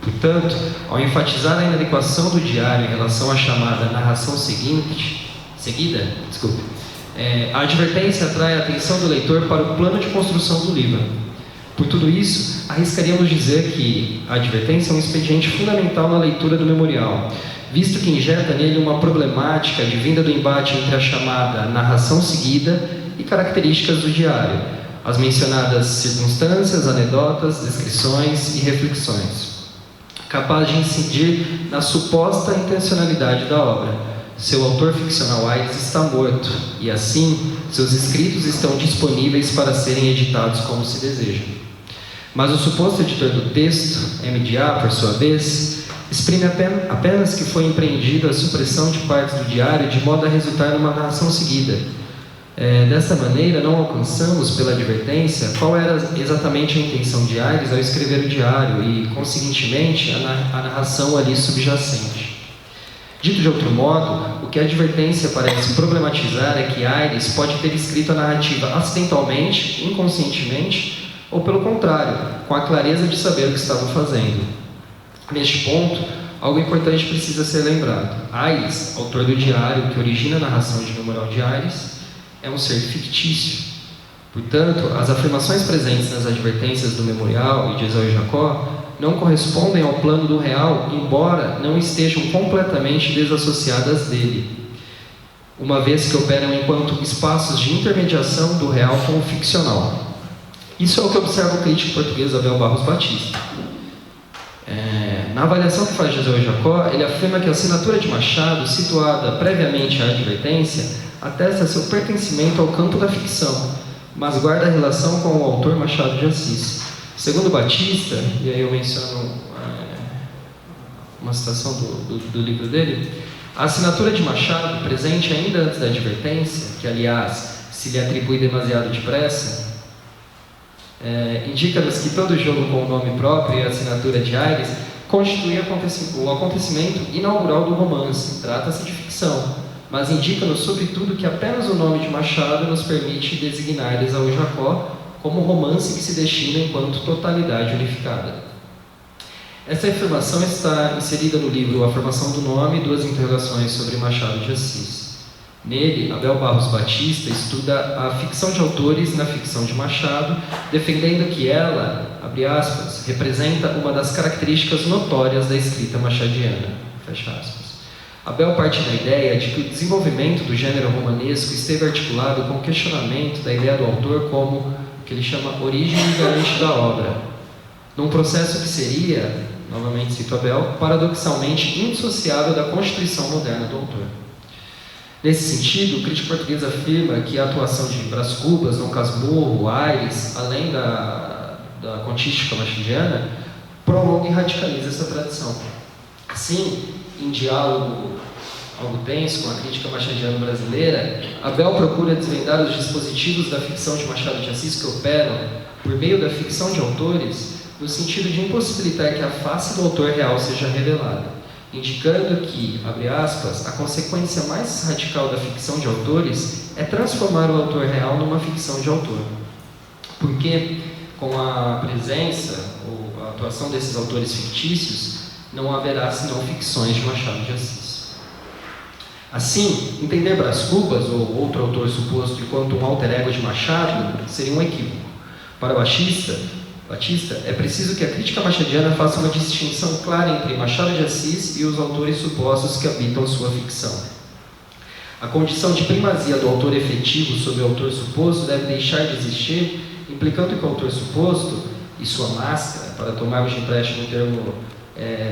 Portanto, ao enfatizar a inadequação do diário em relação à chamada narração seguida, a advertência atrai a atenção do leitor para o plano de construção do livro. Por tudo isso, arriscaríamos dizer que a advertência é um expediente fundamental na leitura do memorial, visto que injeta nele uma problemática advinda do embate entre a chamada narração seguida e características do diário, as mencionadas circunstâncias, anedotas, descrições e reflexões, capaz de incidir na suposta intencionalidade da obra. Seu autor ficcional Aires está morto, e assim, seus escritos estão disponíveis para serem editados como se deseja. Mas o suposto editor do texto, MDA, por sua vez, exprime apenas que foi empreendida a supressão de partes do diário de modo a resultar numa narração seguida. Desta maneira, não alcançamos, pela advertência, qual era exatamente a intenção de Aires ao escrever o diário e, conseguintemente, a narração ali subjacente. Dito de outro modo, o que a advertência parece problematizar é que Aires pode ter escrito a narrativa acidentalmente, inconscientemente, ou pelo contrário, com a clareza de saber o que estava fazendo. Neste ponto, algo importante precisa ser lembrado. Aires, autor do diário que origina a narração de Memorial de Aires, é um ser fictício. Portanto, as afirmações presentes nas advertências do Memorial e de Esaú e Jacó não correspondem ao plano do real, embora não estejam completamente desassociadas dele, uma vez que operam enquanto espaços de intermediação do real com o ficcional. Isso é o que observa o crítico português Abel Barros Batista. Na avaliação que faz de Esaú e Jacó, ele afirma que a assinatura de Machado, situada previamente à advertência, atesta seu pertencimento ao campo da ficção, mas guarda relação com o autor Machado de Assis. Segundo Batista, e aí eu menciono uma citação do livro dele, a assinatura de Machado, presente ainda antes da advertência, que aliás se lhe atribui demasiado depressa, indica-nos que todo jogo com o nome próprio e a assinatura de Aires constitui o acontecimento inaugural do romance. Trata-se de ficção, mas indica-nos sobretudo que apenas o nome de Machado nos permite designar Esaú e Jacó como romance que se destina enquanto totalidade unificada. Essa afirmação está inserida no livro A Formação do Nome e Duas Interrogações sobre Machado de Assis. Nele, Abel Barros Batista estuda a ficção de autores na ficção de Machado, defendendo que ela, abre aspas, representa uma das características notórias da escrita machadiana, fecha aspas. Abel parte da ideia de que o desenvolvimento do gênero romanesco esteve articulado com o questionamento da ideia do autor como que ele chama origem inerente da obra, num processo que seria, novamente cito Abel, paradoxalmente indissociável da constituição moderna do autor. Nesse sentido, o crítico português afirma que a atuação de Brás Cubas, Dom Casmurro, Aires, além da contística machadiana, prolonga e radicaliza essa tradição. Assim, em diálogo algo tenso com a crítica machadiana brasileira, Abel procura desvendar os dispositivos da ficção de Machado de Assis que operam, por meio da ficção de autores, no sentido de impossibilitar que a face do autor real seja revelada, indicando que, abre aspas, a consequência mais radical da ficção de autores é transformar o autor real numa ficção de autor. Porque, com a presença ou a atuação desses autores fictícios, não haverá senão ficções de Machado de Assis. Assim, entender Brás Cubas, ou outro autor suposto enquanto um alter ego de Machado, seria um equívoco. Para Batista, é preciso que a crítica machadiana faça uma distinção clara entre Machado de Assis e os autores supostos que habitam sua ficção. A condição de primazia do autor efetivo sobre o autor suposto deve deixar de existir, implicando que o autor suposto e sua máscara, para tomarmos de empréstimo um termo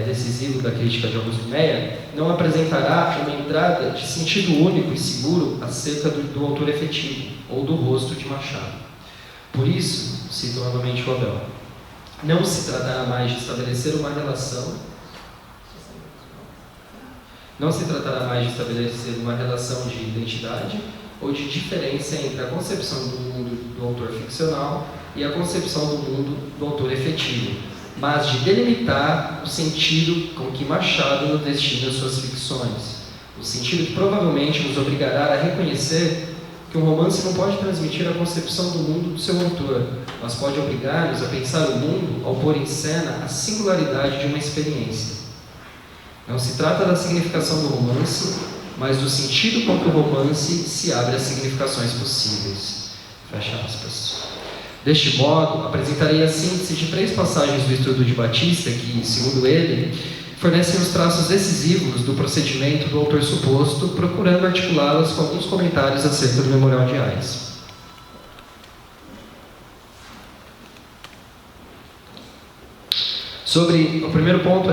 decisivo da crítica de Augusto Meyer, não apresentará uma entrada de sentido único e seguro acerca do autor efetivo, ou do rosto de Machado. Por isso, cito novamente o Abel, Não se tratará mais de estabelecer uma relação. Não se tratará mais de estabelecer uma relação de identidade ou de diferença entre a concepção do mundo do autor ficcional e a concepção do mundo do autor efetivo, mas de delimitar o sentido com que Machado nos destina suas ficções. O sentido que provavelmente nos obrigará a reconhecer que um romance não pode transmitir a concepção do mundo do seu autor, mas pode obrigar-nos a pensar o mundo ao pôr em cena a singularidade de uma experiência. Não se trata da significação do romance, mas do sentido com que o romance se abre às significações possíveis. Fecha aspas. Deste modo, apresentarei a síntese de 3 passagens do estudo de Batista que, segundo ele, fornecem os traços decisivos do procedimento do autor suposto, procurando articulá-las com alguns comentários acerca do Memorial de Aires. O primeiro ponto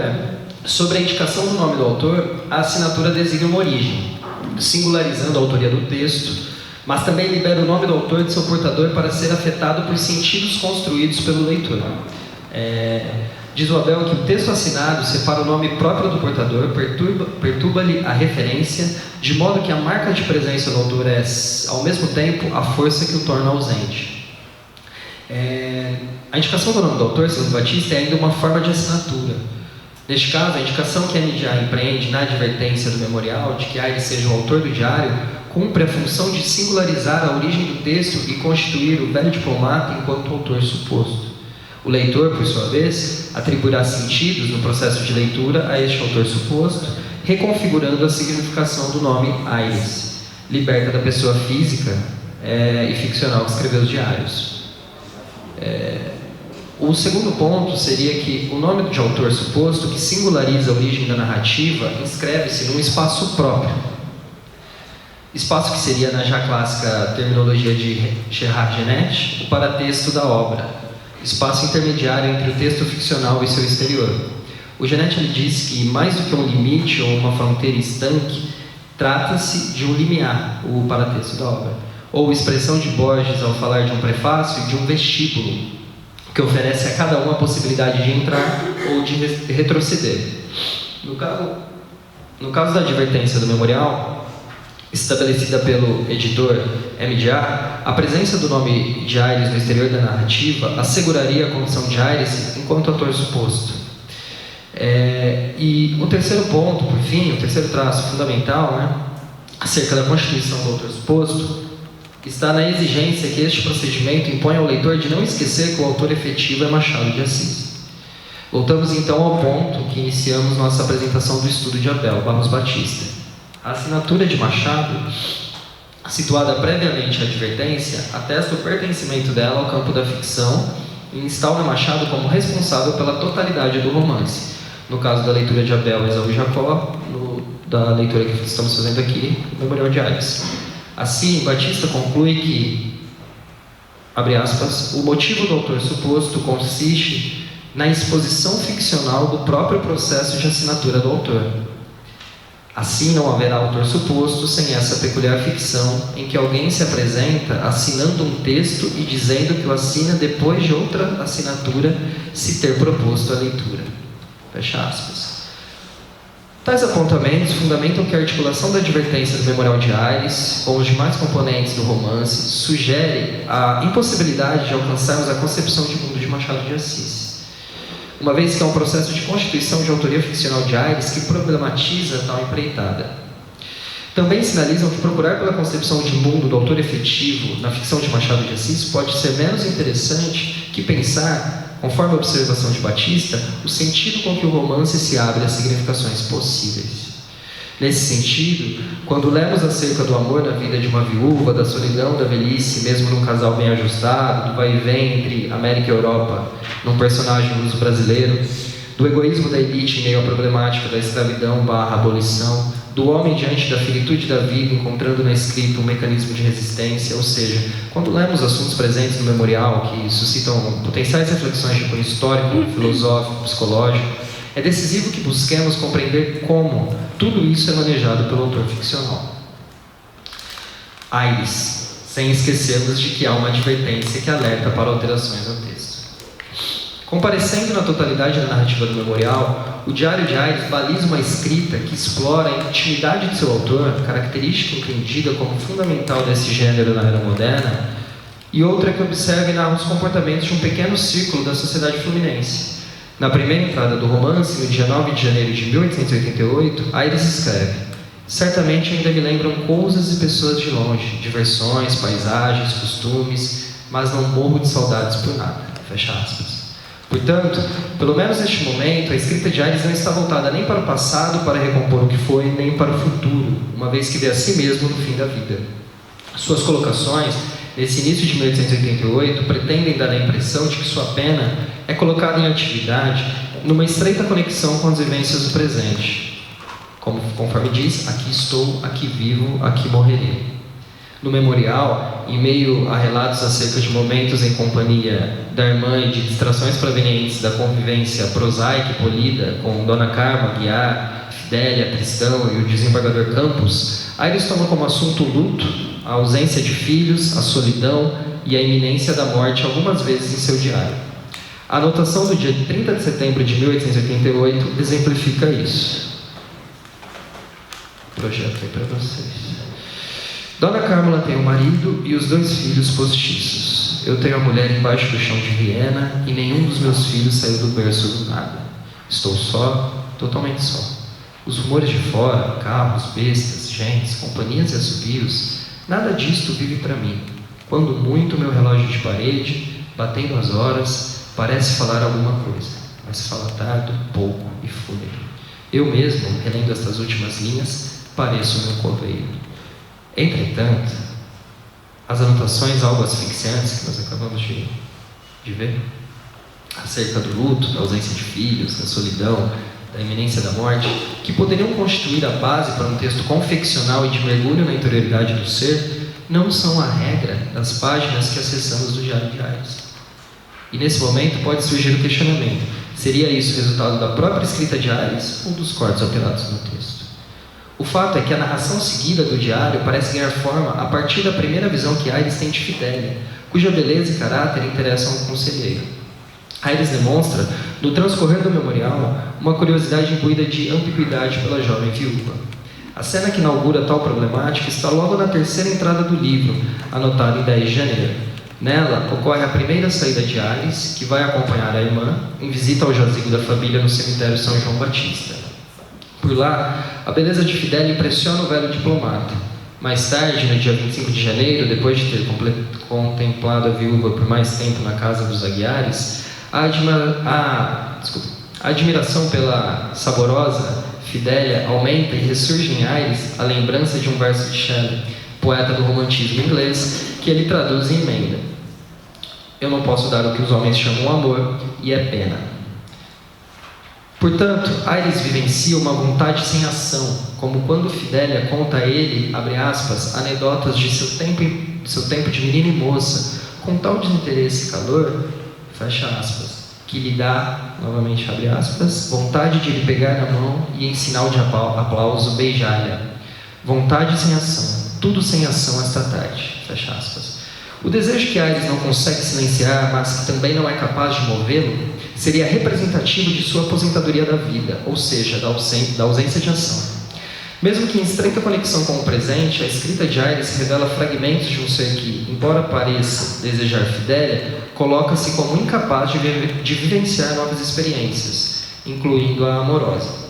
sobre a indicação do nome do autor, a assinatura designa uma origem, singularizando a autoria do texto, mas também libera o nome do autor de seu portador para ser afetado por sentidos construídos pelo leitor. Diz o Abel que o texto assinado separa o nome próprio do portador, perturba-lhe a referência, de modo que a marca de presença do autor é, ao mesmo tempo, a força que o torna ausente. A indicação do nome do autor, segundo Batista, é ainda uma forma de assinatura. Neste caso, a indicação que a NDA empreende na advertência do memorial de que Aires seja o autor do diário cumpre a função de singularizar a origem do texto e constituir o velho diplomata enquanto autor suposto. O leitor, por sua vez, atribuirá sentidos no processo de leitura a este autor suposto, reconfigurando a significação do nome Aires, liberta da pessoa física e ficcional que escreveu os diários. O segundo ponto seria que o nome de autor suposto, que singulariza a origem da narrativa, inscreve-se num espaço próprio. Espaço que seria, na já clássica terminologia de Gerard Genet, o paratexto da obra. Espaço intermediário entre o texto ficcional e seu exterior. O Genet diz que, mais do que um limite ou uma fronteira estanque, trata-se de um limiar, o paratexto da obra. Ou expressão de Borges ao falar de um prefácio e de um vestíbulo, que oferece a cada um a possibilidade de entrar ou de retroceder. No caso da advertência do memorial, estabelecida pelo editor MDA, a presença do nome de Aires no exterior da narrativa asseguraria a condição de Aires enquanto autor suposto. E o terceiro ponto, por fim, o terceiro traço fundamental, acerca da constituição do autor suposto, está na exigência que este procedimento impõe ao leitor de não esquecer que o autor efetivo é Machado de Assis. Voltamos então ao ponto que iniciamos nossa apresentação do estudo de Abel Barros Batista. A assinatura de Machado, situada previamente à advertência, atesta o pertencimento dela ao campo da ficção e instaura Machado como responsável pela totalidade do romance. No caso da leitura de Abel, Esaú e Jacó, da leitura que estamos fazendo aqui, no Memorial de Aires. Assim, Batista conclui que, abre aspas, o motivo do autor suposto consiste na exposição ficcional do próprio processo de assinatura do autor. Assim, não haverá autor suposto sem essa peculiar ficção em que alguém se apresenta assinando um texto e dizendo que o assina depois de outra assinatura se ter proposto a leitura. Fecha aspas. Tais apontamentos fundamentam que a articulação da advertência do Memorial de Aires com os demais componentes do romance sugere a impossibilidade de alcançarmos a concepção de mundo de Machado de Assis, uma vez que é um processo de constituição de autoria ficcional de Aires que problematiza tal empreitada. Também sinalizam que procurar pela concepção de mundo do autor efetivo na ficção de Machado de Assis pode ser menos interessante que pensar, conforme a observação de Batista, o sentido com que o romance se abre às significações possíveis. Nesse sentido, quando lemos acerca do amor na vida de uma viúva, da solidão da velhice, mesmo num casal bem ajustado, do vai-e-vem entre América e Europa, num personagem luso brasileiro, do egoísmo da elite em meio à problemática da escravidão/abolição, do homem diante da finitude da vida, encontrando na escrita um mecanismo de resistência, ou seja, quando lemos assuntos presentes no memorial que suscitam potenciais reflexões de cunho histórico, filosófico, psicológico, é decisivo que busquemos compreender como tudo isso é manejado pelo autor ficcional. Aires, sem esquecermos de que há uma advertência que alerta para alterações ao texto. Comparecendo na totalidade da narrativa do memorial, o Diário de Aires baliza uma escrita que explora a intimidade de seu autor, característica entendida como fundamental desse gênero na era moderna, e outra que observa e narra os comportamentos de um pequeno círculo da sociedade fluminense. Na primeira entrada do romance, no dia 9 de janeiro de 1888, Aires escreve: certamente ainda me lembram coisas e pessoas de longe, diversões, paisagens, costumes, mas não morro de saudades por nada. Fecha aspas. Portanto, pelo menos neste momento, a escrita de Aires não está voltada nem para o passado para recompor o que foi, nem para o futuro, uma vez que vê a si mesmo no fim da vida. Suas colocações, nesse início de 1888, pretendem dar a impressão de que sua pena é colocada em atividade numa estreita conexão com as vivências do presente. Conforme diz, aqui estou, aqui vivo, aqui morrerei. No memorial, em meio a relatos acerca de momentos em companhia da irmã e de distrações provenientes da convivência prosaica e polida com Dona Carma, Guiar, Fidélia, Tristão e o desembargador Campos, Aires toma como assunto o luto, a ausência de filhos, a solidão e a iminência da morte algumas vezes em seu diário. A anotação do dia 30 de setembro de 1888 exemplifica isso. O projeto aí para vocês. Dona Carmela tem um marido e os 2 filhos postiços. Eu tenho a mulher embaixo do chão de Viena e nenhum dos meus filhos saiu do berço do nada. Estou só, totalmente só. Os rumores de fora, carros, bestas, gentes, companhias e assobios, nada disto vive para mim. Quando muito, meu relógio de parede, batendo as horas, parece falar alguma coisa, mas fala tardo, pouco e fúnebre. Eu mesmo, relendo estas últimas linhas, pareço meu coveiro. Entretanto, as anotações algo asfixiantes que nós acabamos de ver, acerca do luto, da ausência de filhos, da solidão, da iminência da morte, que poderiam constituir a base para um texto confeccional e de mergulho na interioridade do ser, não são a regra das páginas que acessamos do Diário de Aires. E nesse momento pode surgir o questionamento: seria isso resultado da própria escrita de Aires ou dos cortes alterados no texto? O fato é que a narração seguida do diário parece ganhar forma a partir da primeira visão que Aires tem de Fidélia, cuja beleza e caráter interessam ao conselheiro. Aires demonstra, no transcorrer do memorial, uma curiosidade imbuída de ambiguidade pela jovem viúva. A cena que inaugura tal problemática está logo na terceira entrada do livro, anotada em 10 de janeiro. Nela, ocorre a primeira saída de Aires, que vai acompanhar a irmã, em visita ao jazigo da família no cemitério São João Batista. Por lá, a beleza de Fidélia impressiona o velho diplomata. Mais tarde, no dia 25 de janeiro, depois de ter contemplado a viúva por mais tempo na casa dos Aguiares, a admiração pela saborosa Fidélia aumenta e ressurge em Aires a lembrança de um verso de Shelley, poeta do romantismo inglês, que ele traduz em emenda: eu não posso dar o que os homens chamam amor, e é pena. Portanto, Aires vivencia uma vontade sem ação, como quando Fidélia conta a ele, abre aspas, anedotas de seu tempo de menina e moça, com tal desinteresse e calor, fecha aspas, que lhe dá, novamente abre aspas, vontade de lhe pegar na mão e, em sinal de aplauso, beijar-lhe. Vontade sem ação, tudo sem ação esta tarde, fecha aspas. O desejo que Aires não consegue silenciar, mas que também não é capaz de movê-lo, seria representativo de sua aposentadoria da vida, ou seja, da ausência de ação. Mesmo que em estreita conexão com o presente, a escrita de Aires revela fragmentos de um ser que, embora pareça desejar Fidélia, coloca-se como incapaz de vivenciar novas experiências, incluindo a amorosa.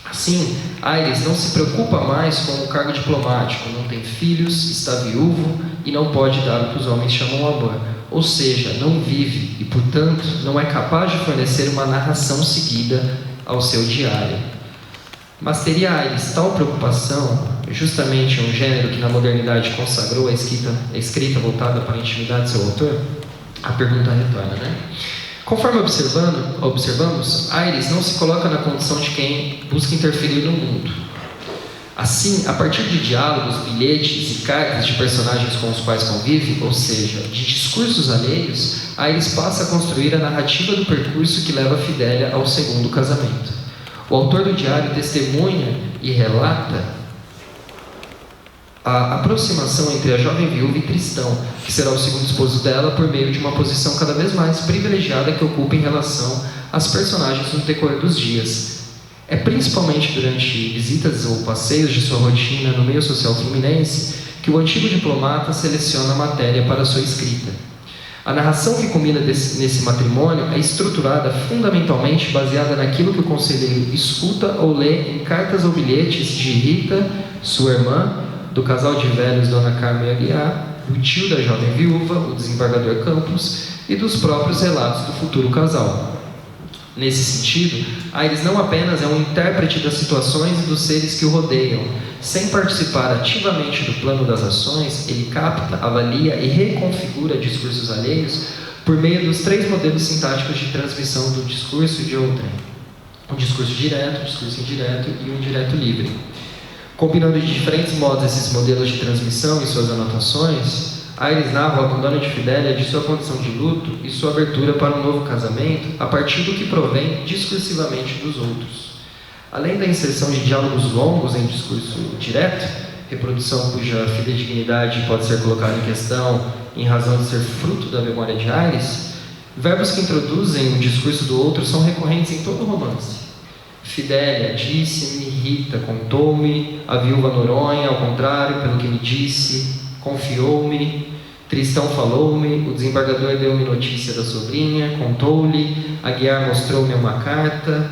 Assim, Aires não se preocupa mais com o cargo diplomático, não tem filhos, está viúvo e não pode dar o que os homens chamam amor, ou seja, não vive e, portanto, não é capaz de fornecer uma narração seguida ao seu diário. Mas teria Aires tal preocupação, justamente um gênero que na modernidade consagrou a escrita voltada para a intimidade de seu autor? A pergunta retorna, né? Conforme observamos, Aires não se coloca na condição de quem busca interferir no mundo. Assim, a partir de diálogos, bilhetes e cartas de personagens com os quais convive, ou seja, de discursos alheios, Aires passa a construir a narrativa do percurso que leva Fidélia ao segundo casamento. O autor do diário testemunha e relata a aproximação entre a jovem viúva e Tristão, que será o segundo esposo dela, por meio de uma posição cada vez mais privilegiada que ocupa em relação às personagens no decorrer dos dias. É principalmente durante visitas ou passeios de sua rotina no meio social fluminense que o antigo diplomata seleciona a matéria para sua escrita. A narração que culmina nesse matrimônio é estruturada fundamentalmente baseada naquilo que o conselheiro escuta ou lê em cartas ou bilhetes de Rita, sua irmã, do casal de velhos Dona Carmen Aguiar, do tio da jovem viúva, o desembargador Campos, e dos próprios relatos do futuro casal. Nesse sentido, Aires não apenas é um intérprete das situações e dos seres que o rodeiam. Sem participar ativamente do plano das ações, ele capta, avalia e reconfigura discursos alheios por meio dos 3 modelos sintáticos de transmissão do discurso de outrem: o discurso direto, o discurso indireto e o indireto livre. Combinando de diferentes modos esses modelos de transmissão em suas anotações, Aires narra o abandono de Fidélia de sua condição de luto e sua abertura para um novo casamento a partir do que provém discursivamente dos outros. Além da inserção de diálogos longos em discurso direto, reprodução cuja fidedignidade pode ser colocada em questão em razão de ser fruto da memória de Aires, verbos que introduzem o discurso do outro são recorrentes em todo o romance. Fidélia disse-me, Rita contou-me, a viúva Noronha, ao contrário, pelo que me disse, confiou-me, Tristão falou-me, o desembargador deu-me notícia da sobrinha, contou-lhe, Aguiar mostrou-me uma carta,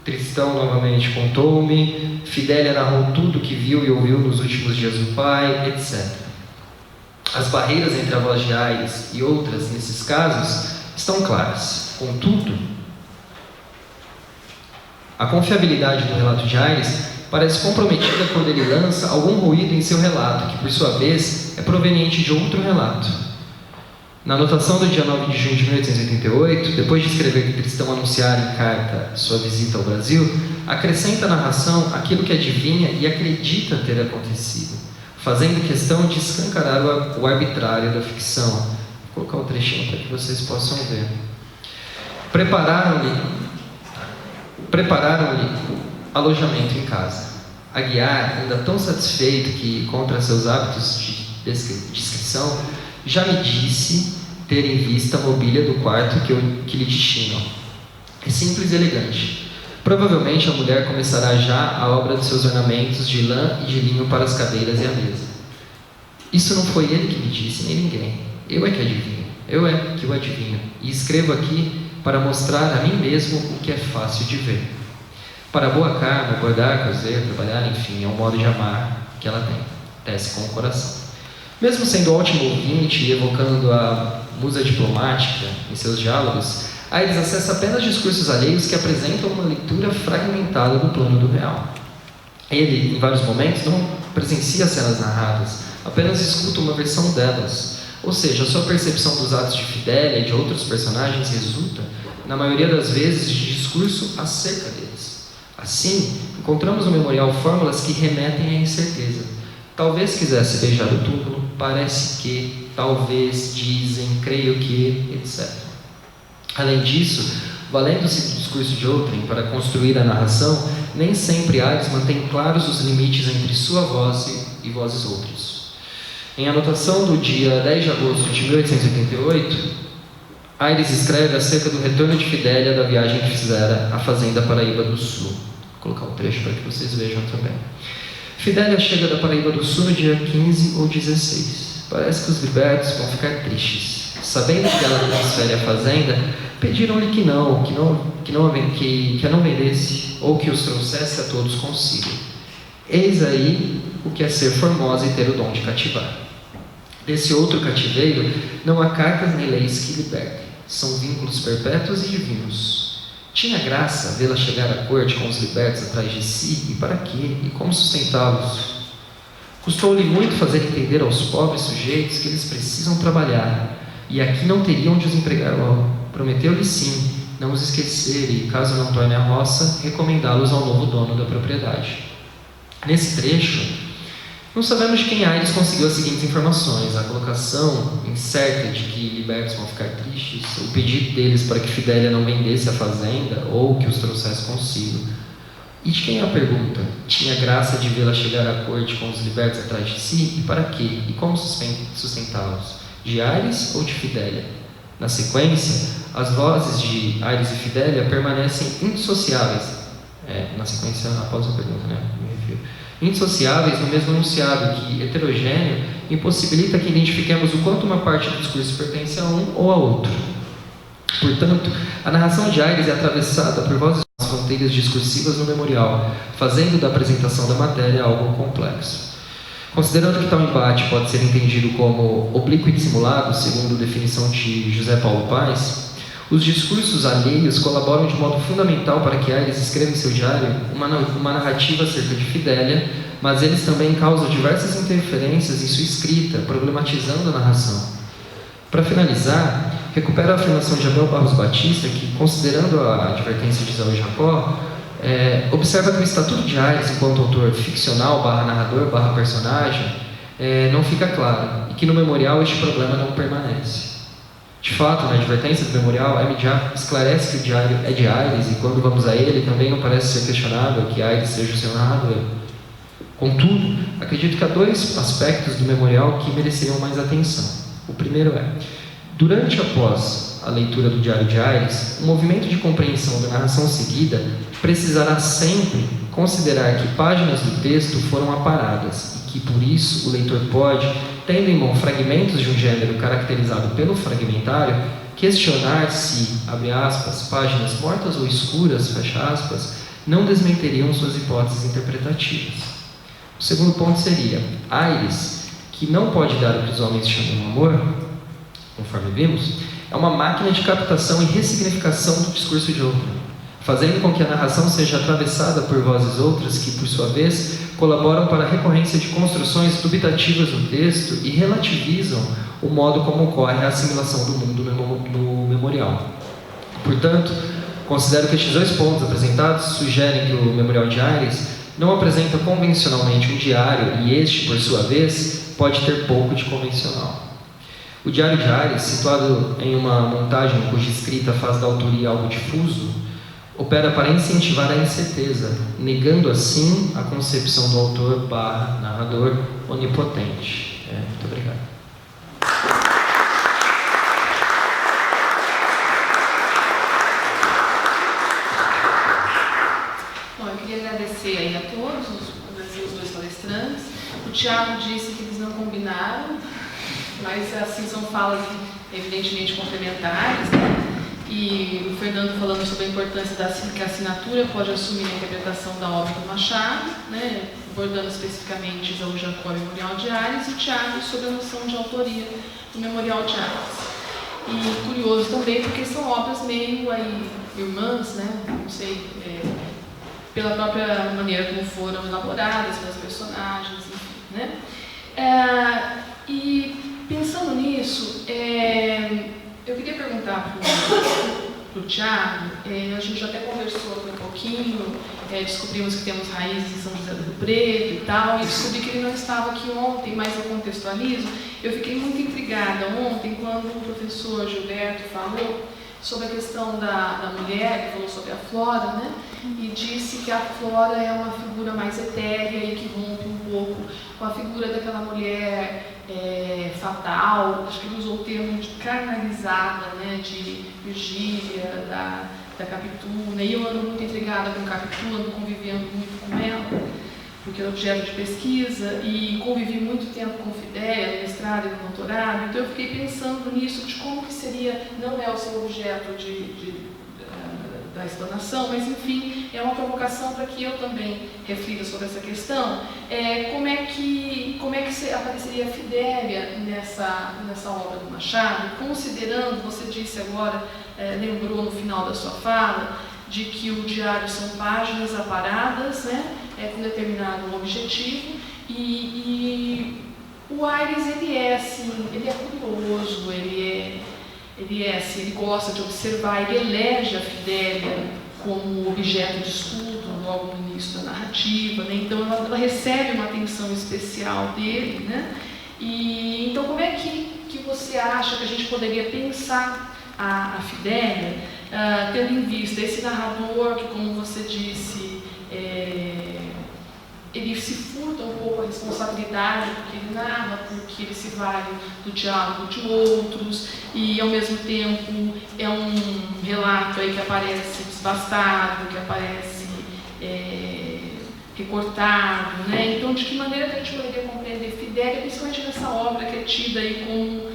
Tristão novamente contou-me, Fidélia narrou tudo o que viu e ouviu nos últimos dias do pai, etc. As barreiras entre a voz de Aires e outras, nesses casos, estão claras. Contudo, a confiabilidade do relato de Aires parece comprometida quando ele lança algum ruído em seu relato, que por sua vez é proveniente de outro relato. Na anotação do dia 9 de junho de 1888, depois de escrever que Tristão anunciara em carta sua visita ao Brasil, acrescenta à narração aquilo que adivinha e acredita ter acontecido, fazendo questão de escancarar o arbitrário da ficção. Vou colocar um trechinho para que vocês possam ver. Prepararam-lhe alojamento em casa. Aguiar, ainda tão satisfeito que, contra seus hábitos de discrição, já me disse ter em vista a mobília do quarto que lhe destinam. É simples e elegante. Provavelmente a mulher começará já a obra dos seus ornamentos de lã e de linho para as cadeiras e a mesa. Isso não foi ele que me disse, nem ninguém. Eu é que adivinho. Eu é que o adivinho. E escrevo aqui para mostrar a mim mesmo o que é fácil de ver. Para a boa Carmen, bordar, cozer, trabalhar, enfim, é um modo de amar que ela tem. Tece com o coração. Mesmo sendo ótimo ouvinte e evocando a musa diplomática em seus diálogos, Aires acessa apenas discursos alheios que apresentam uma leitura fragmentada do plano do real. Ele, em vários momentos, não presencia cenas narradas, apenas escuta uma versão delas. Ou seja, a sua percepção dos atos de Fidélia e de outros personagens resulta, na maioria das vezes, de discurso acerca deles. Assim, encontramos no memorial fórmulas que remetem à incerteza. Talvez quisesse beijar o túmulo, parece que, talvez, dizem, creio que, etc. Além disso, valendo-se do discurso de outrem para construir a narração, nem sempre Aires mantém claros os limites entre sua voz e vozes outros. Em anotação do dia 10 de agosto de 1888, Aires escreve acerca do retorno de Fidélia da viagem que fizera à fazenda Paraíba do Sul. Vou colocar um trecho para que vocês vejam também. Fidélia chega da Paraíba do Sul no dia 15 ou 16. Parece que os libertos vão ficar tristes. Sabendo que ela transfere a fazenda, pediram-lhe que a não vendesse ou que os trouxesse a todos consigo. Eis aí o que é ser formosa e ter o dom de cativar. Desse outro cativeiro, não há cartas nem leis que libertem. São vínculos perpétuos e divinos. Tinha graça vê-la chegar à corte com os libertos atrás de si, e para quê? E como sustentá-los? Custou-lhe muito fazer entender aos pobres sujeitos que eles precisam trabalhar, e aqui não teriam de os empregar logo. Prometeu-lhe sim, não os esquecer e, caso não torne a roça, recomendá-los ao novo dono da propriedade. Nesse trecho, não sabemos de quem Aires conseguiu as seguintes informações: a colocação incerta de que libertos vão ficar tristes, o pedido deles para que Fidélia não vendesse a fazenda ou que os trouxesse consigo. E de quem é a pergunta? Tinha graça de vê-la chegar à corte com os libertos atrás de si? E para quê? E como sustentá-los? De Ares ou de Fidélia? Na sequência, as vozes de Ares e Fidélia permanecem indissociáveis. Na sequência, após a pergunta, né? Me refiro. Indissociáveis no mesmo enunciado, que, heterogêneo, impossibilita que identifiquemos o quanto uma parte do discurso pertence a um ou a outro. Portanto, a narração de Ares é atravessada por vozes das fronteiras discursivas no memorial, fazendo da apresentação da matéria algo complexo. Considerando que tal embate pode ser entendido como oblíquo e dissimulado, segundo definição de José Paulo Paes, os discursos alheios colaboram de modo fundamental para que Ares escreva em seu diário uma narrativa acerca de Fidélia, mas eles também causam diversas interferências em sua escrita, problematizando a narração. Para finalizar, recupero a afirmação de Abel Barros Batista, que, considerando a advertência de Isaú e Jacó, observa que o estatuto de Ares, enquanto autor ficcional, narrador, personagem, não fica claro, e que no memorial este problema não permanece. De fato, na advertência do memorial, MJ esclarece que o diário é de Ares, e quando vamos a ele, também não parece ser questionável que Ares seja o seu narrador. Contudo, acredito que há dois aspectos do memorial que mereceriam mais atenção. O primeiro é: durante e após a leitura do diário de Ares, o movimento de compreensão da narração seguida precisará sempre considerar que páginas do texto foram aparadas e que, por isso, o leitor pode, tendo em mão fragmentos de um gênero caracterizado pelo fragmentário, questionar se, abre aspas, páginas mortas ou escuras, fecha aspas, não desmenteriam suas hipóteses interpretativas. O segundo ponto seria: Ares, que não pode dar o que os homens chamam de amor, conforme vimos, é uma máquina de captação e ressignificação do discurso de outro, fazendo com que a narração seja atravessada por vozes outras que, por sua vez, colaboram para a recorrência de construções dubitativas no texto e relativizam o modo como ocorre a assimilação do mundo no memorial. Portanto, considero que estes dois pontos apresentados sugerem que o memorial de Ares não apresenta convencionalmente um diário e este, por sua vez, pode ter pouco de convencional. O diário de Ares, situado em uma montagem cuja escrita faz da autoria algo difuso, opera para incentivar a incerteza, negando assim a concepção do autor narrador onipotente. Muito obrigado. Bom, eu queria agradecer aí a todos, os dois palestrantes. O Tiago disse que eles não combinaram, mas assim são falas evidentemente complementares, né? E o Fernando falando sobre a importância que a assinatura pode assumir a interpretação da obra do Machado, né? Abordando especificamente Isaú e Jacó e o Memorial de Ares, e o Tiago sobre a noção de autoria do Memorial de Ares. E curioso também porque são obras meio aí irmãs, né? Não sei, pela própria maneira como foram elaboradas, pelas personagens, enfim, né? E pensando nisso, eu queria perguntar para o Tiago, a gente já até conversou aqui um pouquinho, descobrimos que temos raízes em São José do Rio Preto e tal, e descobri que ele não estava aqui ontem, mas eu contextualizo. Eu fiquei muito intrigada ontem quando o professor Gilberto falou sobre a questão da mulher, ele falou sobre a Flora, né? E disse que a Flora é uma figura mais etérea e que rompe um pouco com a figura daquela mulher fatal, acho que ele usou o termo de carnalizada, né? De Virgília, da Capitu, né? E eu ando muito intrigada com Capitu, ando convivendo muito com ela, porque é objeto de pesquisa, e convivi muito tempo com Fidélia, no mestrado e no doutorado, então eu fiquei pensando nisso, de como que seria, não é o seu objeto da explanação, mas enfim, é uma provocação para que eu também reflita sobre essa questão. Como é que apareceria a Fidélia nessa obra do Machado, considerando, você disse agora, lembrou no final da sua fala, de que o diário são páginas aparadas, né, com determinado objetivo, e o Ares, ele é curioso, ele gosta de observar, ele elege a Fidélia como objeto de estudo logo no início da narrativa, né? Então ela recebe uma atenção especial dele, né? E então como é que você acha que a gente poderia pensar a Fidélia, tendo em vista esse narrador que, como você disse, ele se furta um pouco a responsabilidade, porque ele narra, porque ele se vale do diálogo de outros, e ao mesmo tempo é um relato aí que aparece desbastado, que aparece recortado, né? Então, de que maneira que a gente poderia compreender Fidélia, principalmente nessa obra que é tida aí como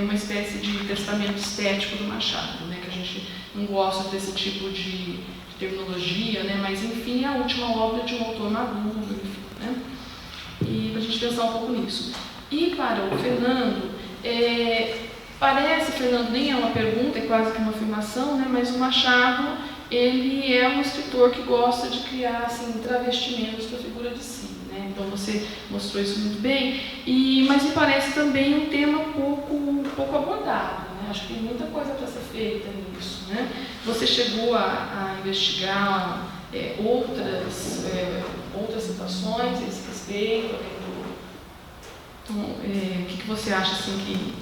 uma espécie de testamento estético do Machado, né? Que a gente não gosta desse tipo de terminologia, né? Mas enfim, é a última obra de um autor maduro, enfim, né? E para a gente pensar um pouco nisso. E para o Fernando, parece, Fernando, nem é uma pergunta, é quase que uma afirmação, né? Mas o Machado, ele é um escritor que gosta de criar assim, travestimentos para a figura de si, né? Então você mostrou isso muito bem, mas me parece também um tema pouco abordado, né? Acho que tem muita coisa para ser feita nisso, né? Você chegou a investigar outras situações a esse respeito? Então, o que você acha assim que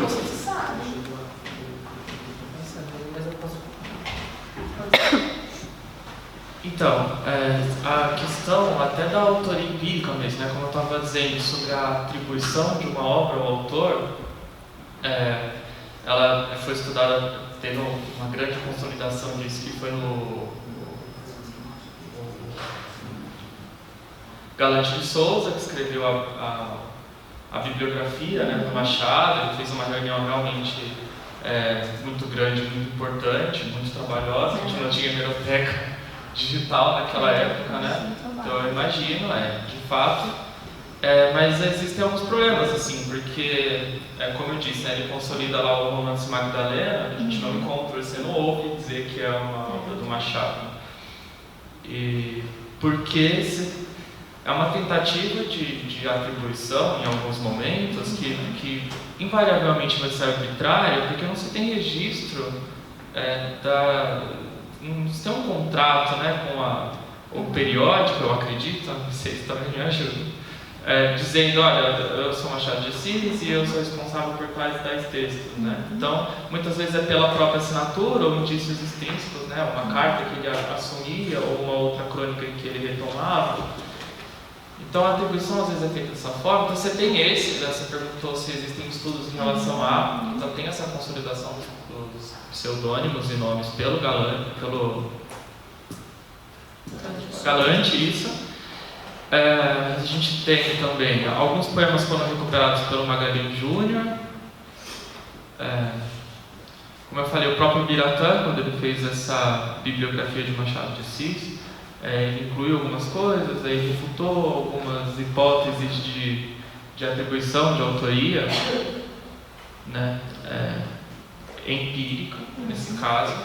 você sabe? Então, a questão até da autoria empírica mesmo, né, como eu estava dizendo, sobre a atribuição de uma obra ao autor, ela foi estudada, teve uma grande consolidação disso, que foi no Galante de Souza, que escreveu a bibliografia, né, do Machado. Ele fez uma reunião realmente muito grande, muito importante, muito trabalhosa. A gente não tinha biblioteca digital naquela época, né? Então eu imagino, de fato. Mas existem alguns problemas, assim, porque, como eu disse, né, ele consolida lá o Romance Magdalena, a gente não encontra, você não ouve dizer que é uma obra do Machado. E porque é uma tentativa de atribuição, em alguns momentos, que invariavelmente vai ser arbitrária, porque não se tem registro não se tem um contrato, né, com o periódico, eu acredito, vocês também me ajudam, dizendo, olha, eu sou Machado de Assis e eu sou responsável por tais textos, né? Então, muitas vezes é pela própria assinatura ou indícios extrínsecos, né, uma carta que ele assumia ou uma outra crônica em que ele retomava. Então, a atribuição às vezes é feita dessa forma. Então, você tem você perguntou se existem estudos em relação a, então tem essa consolidação dos pseudônimos e nomes pelo Galante, isso. A gente tem também alguns poemas foram recuperados pelo Magalhães Júnior. Como eu falei, o próprio Biratã, quando ele fez essa bibliografia de Machado de Assis, ele incluiu algumas coisas, aí refutou algumas hipóteses de atribuição, de autoria, né, empírica, nesse caso.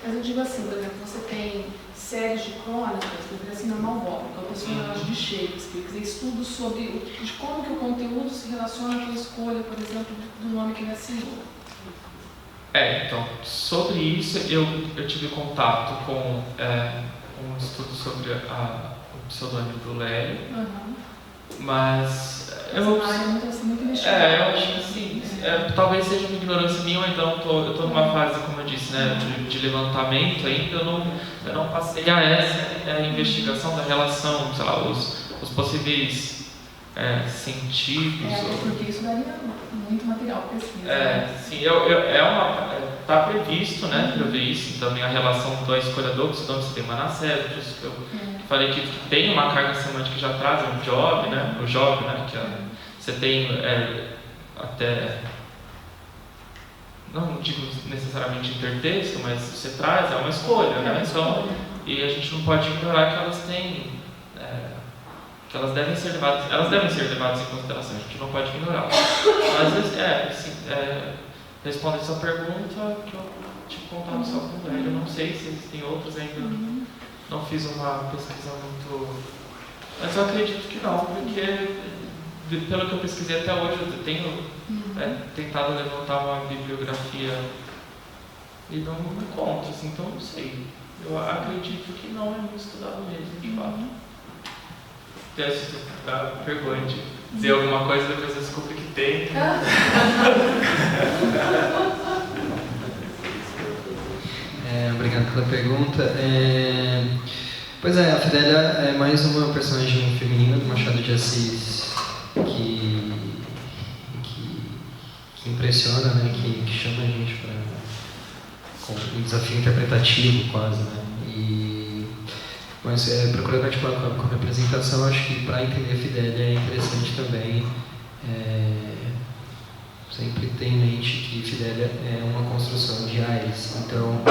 Mas eu digo assim, por exemplo, você tem séries de crônicas, por assim, na Malvólica, que é o personagem de Shakespeare, quer dizer, estudos sobre de como que o conteúdo se relaciona com a escolha, por exemplo, do nome que ele assinou. Então, sobre isso, eu tive contato com um estudo sobre o pseudônimo do Lélio, mas eu acho que sim, talvez seja uma ignorância minha, ou então eu estou numa fase, como eu disse, né, de levantamento ainda, eu não passei a essa investigação da relação, sei lá, os possíveis sentidos. Porque isso daria muito material para pesquisa. Sim, está previsto, né, para ver isso, também a relação da escolha do pseudônimo, você tem Manassés, por isso que eu falei que tem uma carga semântica que já traz o job, né, que você tem até, não digo necessariamente intertexto, mas você traz, é uma escolha, né, então, e a gente não pode ignorar que elas têm, que elas devem ser levadas em consideração, a gente não pode ignorar. Mas, respondendo a sua pergunta, que eu tive contato só com ele, eu não sei se existem outros ainda, não fiz uma pesquisa muito... Mas eu acredito que não, porque pelo que eu pesquisei até hoje, eu tenho tentado levantar uma bibliografia e não encontro, assim, então não sei. Eu acredito que não é muito estudado mesmo, de fato. Vergonha de dizer alguma coisa, depois eu descubro que tem. Obrigado. Obrigado pela pergunta. Pois é, a Fidélia é mais uma personagem feminina do Machado de Assis que impressiona, né? Que chama a gente para um desafio interpretativo quase, né? Mas procurando articular com a representação, acho que para entender a Fidélia é interessante também sempre ter em mente que Fidélia é uma construção de Aires. Então,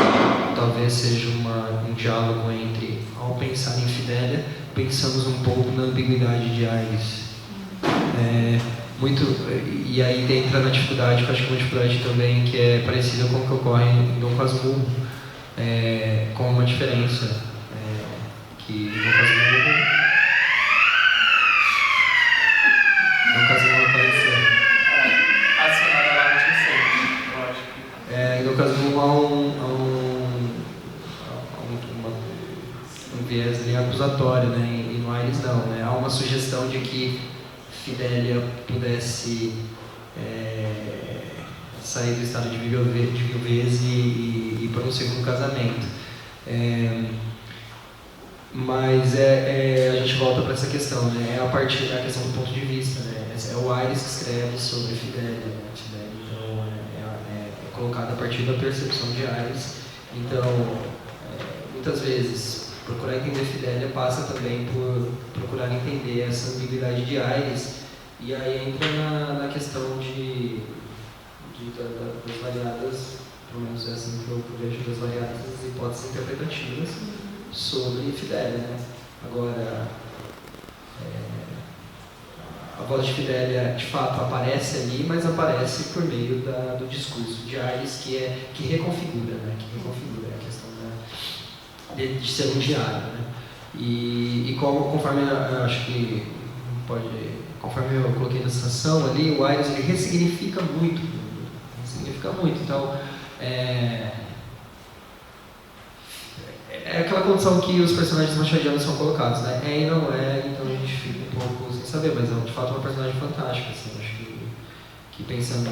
talvez seja um diálogo entre, ao pensar em Fidélia, pensamos um pouco na ambiguidade de Aires. E aí entra na dificuldade, que eu acho que é uma dificuldade também que é parecida com o que ocorre em Dom Casmurro, com uma diferença, que Dom Casmurro apareceu. Acionada lá no Vicente, eu acho que. Em Dom Casmurro há um viés ali acusatório, né? E no Aires não, né? Há uma sugestão de que Fidélia pudesse sair do estado de viuvez e ir para um segundo casamento. Mas a gente volta para essa questão, né? É a partir da questão do ponto de vista, né? É o Aires que escreve sobre Fidélia, né? Fidélia, então, é colocado a partir da percepção de Aires. Então, muitas vezes, procurar entender Fidélia passa também por procurar entender essa ambiguidade de Aires, e aí entra na questão das variadas, pelo menos é assim que eu vejo, das variadas hipóteses interpretativas sobre Fidélia, né? Agora, a voz de Fidélia de fato aparece ali, mas aparece por meio do discurso de Aires que reconfigura, né? Que reconfigura a questão de ser um diário, né? E conforme eu acho que conforme eu coloquei na citação ali, o Aires ele ressignifica muito. Então, é aquela condição que os personagens machadianos são colocados, né? E não é, então a gente fica um pouco sem saber, mas é de fato uma personagem fantástica, assim, acho que pensando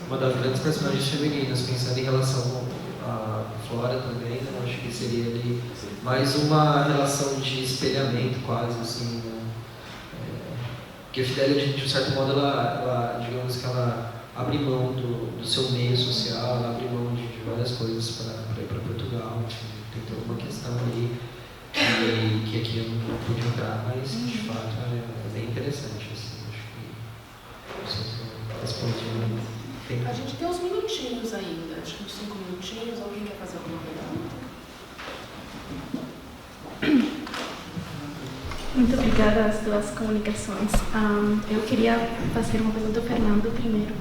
uma das grandes personagens femininas, pensando em relação à Flora também, né? Acho que seria ali mais uma relação de espelhamento quase, assim, né? Porque a Fidélia, de um certo modo, ela digamos que ela abre mão do seu meio social, ela abre mão de várias coisas para ir para Portugal. Tem toda uma questão ali que aqui eu não pude entrar, mas de fato é bem interessante. Assim, acho que respondi. A gente tem uns minutinhos ainda, acho que uns 5 minutinhos. Alguém quer fazer alguma pergunta? Muito obrigada às duas comunicações. Eu queria fazer uma pergunta ao Fernando primeiro.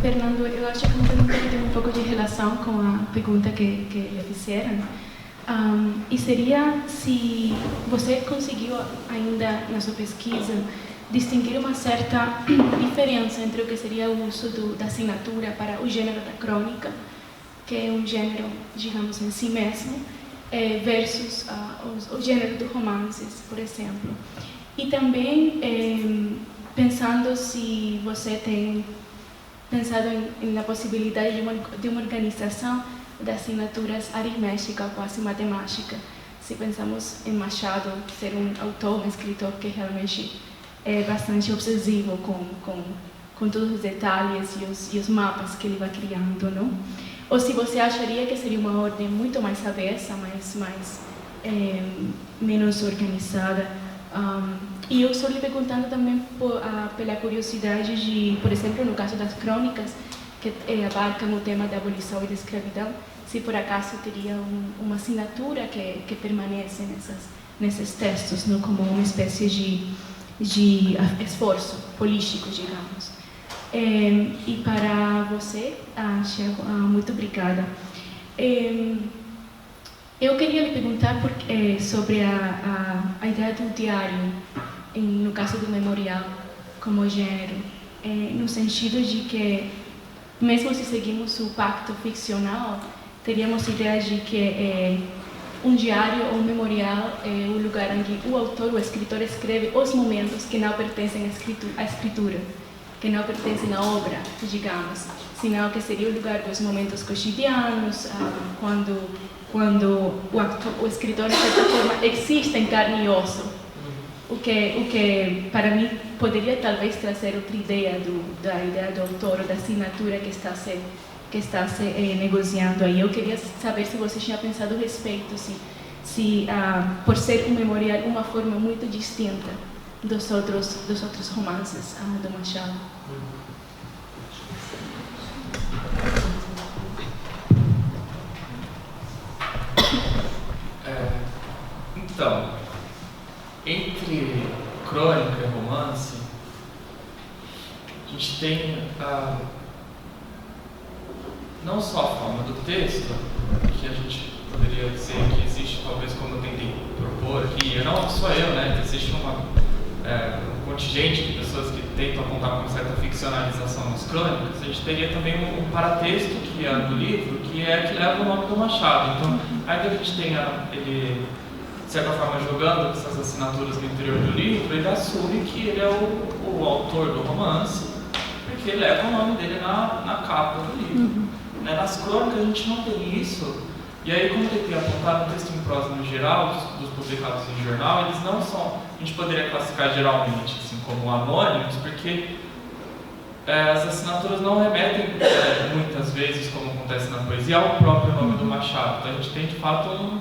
Fernando, eu acho que uma pergunta que tem um pouco de relação com a pergunta que lhe fizeram. E seria se você conseguiu ainda na sua pesquisa distinguir uma certa diferença entre o que seria o uso da assinatura para o gênero da crônica, que é um gênero, digamos, em si mesmo, versus o gênero dos romances, por exemplo. E também pensando se você tem pensado na possibilidade de uma organização das assinaturas aritmética, quase matemática. Se pensamos em Machado ser um autor, um escritor que realmente é bastante obsessivo com todos os detalhes e os mapas que ele vai criando, não? Ou se você acharia que seria uma ordem muito mais avessa, menos organizada. E eu estou lhe perguntando também pela curiosidade de, por exemplo, no caso das crônicas, que abarcam o tema da abolição e da escravidão, se por acaso teria uma assinatura que permanece nesses textos, não, como uma espécie de esforço político, digamos. E para você, Tiago, muito obrigada. Eu queria lhe perguntar sobre a ideia do diário, no caso do memorial, como gênero, no sentido de que, mesmo se seguimos o pacto ficcional, teríamos a ideia de que um diário ou um memorial é o lugar em que o autor, o escritor, escreve os momentos que não pertencem à escritura. que não pertencem à obra, digamos, senão que seria o lugar dos momentos cotidianos, quando o escritor, de certa forma, existe em carne e osso. O que para mim poderia talvez trazer outra ideia da ideia do autor, ou da assinatura que está se negociando aí. Eu queria saber se você tinha pensado a respeito, se por ser um memorial, uma forma muito distinta dos outros romances do Machado. Então, entre crônica e romance, a gente tem não só a forma do texto, que a gente poderia dizer que existe, talvez como eu tentei propor aqui, não só eu, né? Existe um contingente de pessoas que tentam apontar com uma certa ficcionalização nas crônicas. A gente teria também um paratexto que é do livro, que leva o nome do Machado. Então, ainda que a gente tenha ele, de certa forma, jogando essas assinaturas no interior do livro, ele assume que ele é o autor do romance, porque ele leva o nome dele na capa do livro. Nas crônicas a gente não tem isso, e aí, como eu tentei apontar no texto em prosa no geral, dos publicados em jornal, eles não são, a gente poderia classificar geralmente assim, como anônimos, porque as assinaturas não remetem muitas vezes, como acontece na poesia, ao próprio nome do Machado. Então a gente tem de fato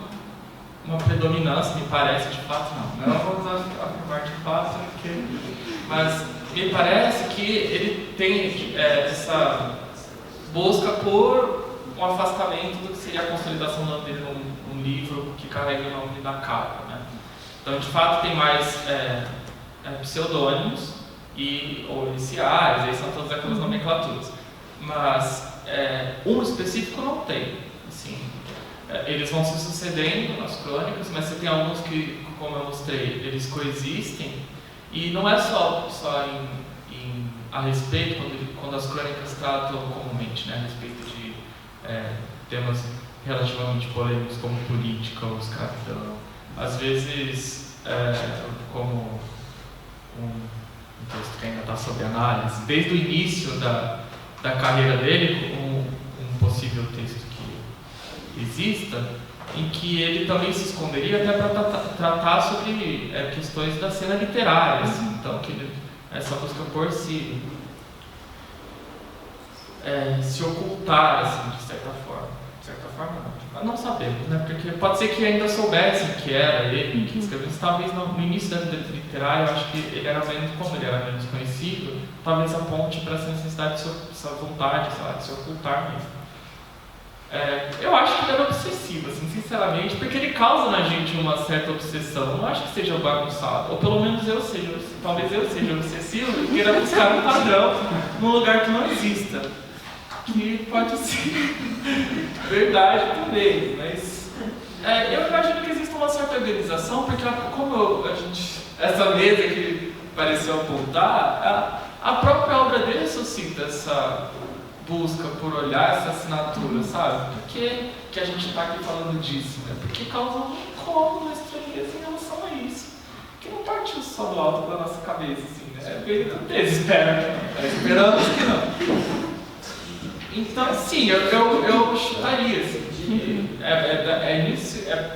uma predominância, me parece, de fato não vamos afirmar de fato, mas me parece que ele tem essa busca por um afastamento do que seria a consolidação do nome dele num livro que carrega o nome da capa, né? Então, de fato, tem mais pseudônimos ou iniciais, aí são todas aquelas nomenclaturas. Mas um específico não tem. Assim, eles vão se sucedendo nas crônicas, mas você tem alguns que, como eu mostrei, eles coexistem. E não é só a respeito, quando as crônicas tratam comumente, né, a respeito de temas relativamente polêmicos como política ou escravidão. Às vezes, como um texto que ainda está sob análise, desde o início da carreira dele, um possível texto que exista, em que ele também se esconderia até para tratar sobre questões da cena literária, assim. Então, essa busca por se ocultar, assim, de certa forma. De certa forma, não. Não sabemos, né? Porque pode ser que ainda soubessem que era ele, que escreveu. Talvez no início da vida literária, eu acho que ele era menos, como ele era menos conhecido, talvez aponte para essa necessidade, essa vontade, sei lá, de se ocultar mesmo. Eu acho que ele era obsessivo, assim, sinceramente, porque ele causa na gente uma certa obsessão. Eu não acho que seja bagunçado, ou pelo menos talvez eu seja obsessivo e queira buscar um padrão num lugar que não exista. Que pode ser verdade também, mas eu imagino que existe uma certa organização, porque como essa mesa que ele pareceu apontar, a própria obra dele suscita essa busca por olhar essa assinatura, sabe? Por que a gente está aqui falando disso? Né? Porque causa um incômodo, estranheza em relação a isso. Que não partiu só do alto da nossa cabeça, assim, né? Veio do texto, esperamos que não. Então, sim, eu chutaria, assim,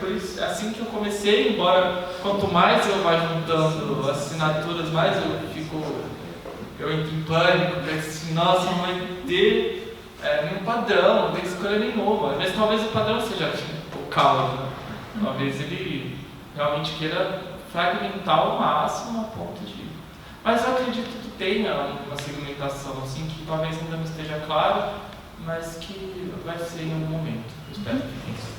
por isso, assim que eu comecei, embora quanto mais eu vá juntando assinaturas, mais eu entro em pânico, penso assim, nossa, não vai ter nenhum padrão, não tem escolha nenhuma. Mas talvez o padrão seja o caos, né? Talvez ele realmente queira fragmentar ao máximo a ponto de... Mas eu acredito que tenha uma segmentação assim, que talvez ainda não esteja claro, mas que vai ser em algum momento. Eu espero que tenha.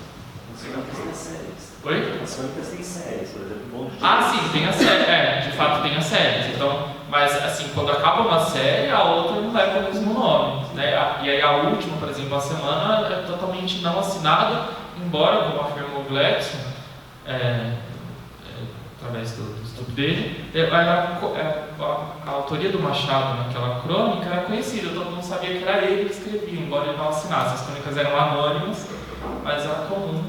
Oi? As crônicas têm séries, por exemplo, Bom Dia. Sim, tem a série, de fato tem as séries. Então, mas assim, quando acaba uma série, a outra não leva o mesmo nome, né? E aí a última, por exemplo, a semana é totalmente não assinada, embora, como afirmou o Gladson, através do estudo dele, a autoria do Machado naquela crônica era conhecida, todo mundo sabia que era ele que escrevia, embora ele não assinasse. As crônicas eram anônimas, mas era comum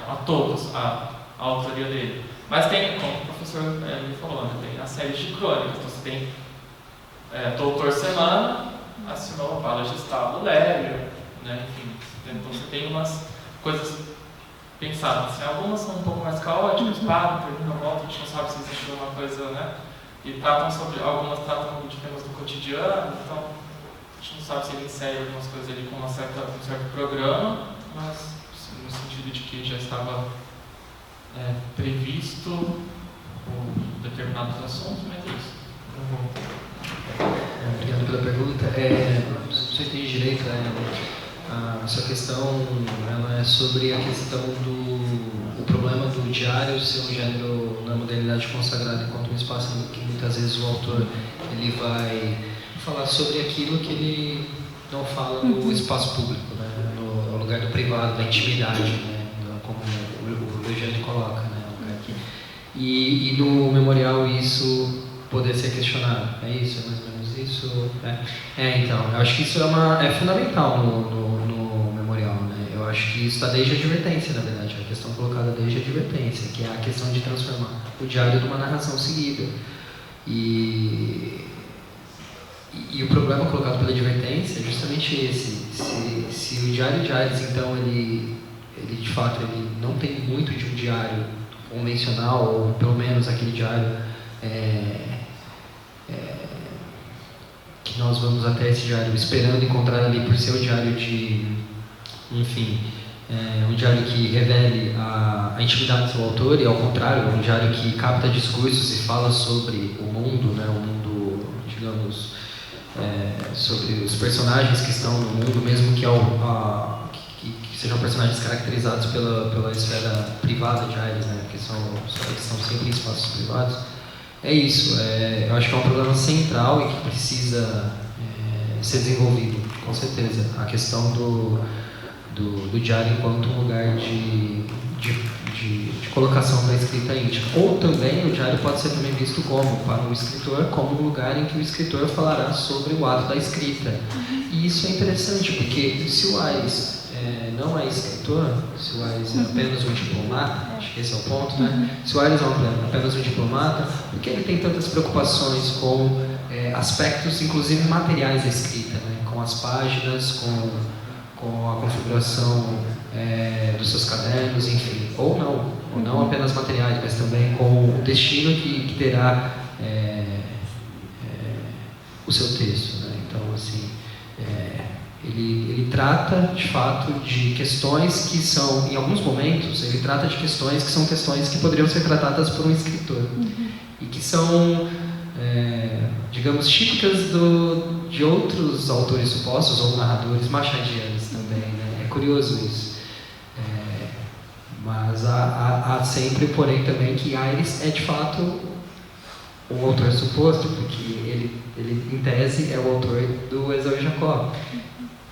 a todos a autoria dele. Mas tem, como o professor me falou, né, tem a série de crônicas. Então, você tem Doutor Semana, assinou a Bala Gustavo Lélio, né, enfim. Então você tem umas coisas pensadas. Assim, algumas são um pouco mais caóticas, param, terminam, voltam, a gente não sabe se existe alguma coisa, né? E tratam sobre, algumas tratam de temas do cotidiano, então a gente não sabe se ele insere algumas coisas ali com um certo programa, mas assim, no sentido de que já estava previsto determinados assuntos, mas é isso. Obrigado pela pergunta. Se eu entendi direito, a sua questão ela é sobre a questão do problema do diário ser um gênero na modernidade consagrada enquanto um espaço em que muitas vezes o autor ele vai falar sobre aquilo que ele não fala no espaço público, né? No lugar do privado, da intimidade, né? Como o Eugênio coloca, né? E no memorial isso poder ser questionado. É isso? É mais ou menos isso? Então, eu acho que isso é fundamental no memorial, né? Eu acho que isso está desde a advertência, na verdade, a questão colocada desde a advertência, que é a questão de transformar o diário numa narração seguida. E o problema colocado pela advertência é justamente esse. Se o Diário de Ares, então, ele de fato ele não tem muito de um diário convencional, ou pelo menos aquele diário que nós vamos até esse diário esperando encontrar ali por ser o diário de, enfim, um diário que revele a intimidade do seu autor, e ao contrário, um diário que capta discursos e fala sobre o mundo, né, o mundo, digamos, sobre os personagens que estão no mundo, mesmo que sejam personagens caracterizados pela esfera privada de Ares, né, que são sempre em espaços privados. É isso, eu acho que é um problema central e que precisa ser desenvolvido, com certeza. A questão do diário enquanto um lugar de colocação da escrita íntima. Ou também o diário pode ser também visto para um escritor, como um lugar em que o escritor falará sobre o ato da escrita. E isso é interessante, porque se o Ares não é escritor, se o Ares é apenas um diplomata, acho que esse é o ponto, né? Se o Ares é apenas um diplomata, por que ele tem tantas preocupações com aspectos, inclusive materiais da escrita, né? Com as páginas, com a configuração dos seus cadernos, enfim, ou não apenas materiais, mas também com o destino que terá o seu texto, né? Então, assim, ele trata, de fato, de questões que são, em alguns momentos, ele trata de questões que são questões que poderiam ser tratadas por um escritor, e que são, digamos, típicas de outros autores supostos, ou narradores machadianos também, né? É curioso isso. Mas há sempre, porém, também que Ares é, de fato, o autor suposto, porque ele em tese, é o autor do Esau e Jacó,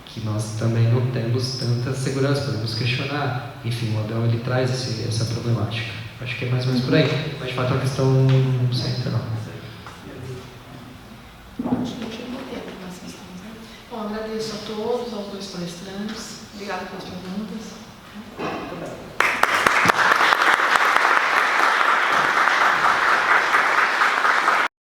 que nós também não temos tanta segurança, podemos questionar. Enfim, o Adão ele traz essa problemática. Acho que é mais ou menos por aí, mas de fato é uma questão central. Acho que não tinha muito tempo nessa questão, né? Bom, agradeço a todos, aos dois palestrantes. Obrigada pelas perguntas.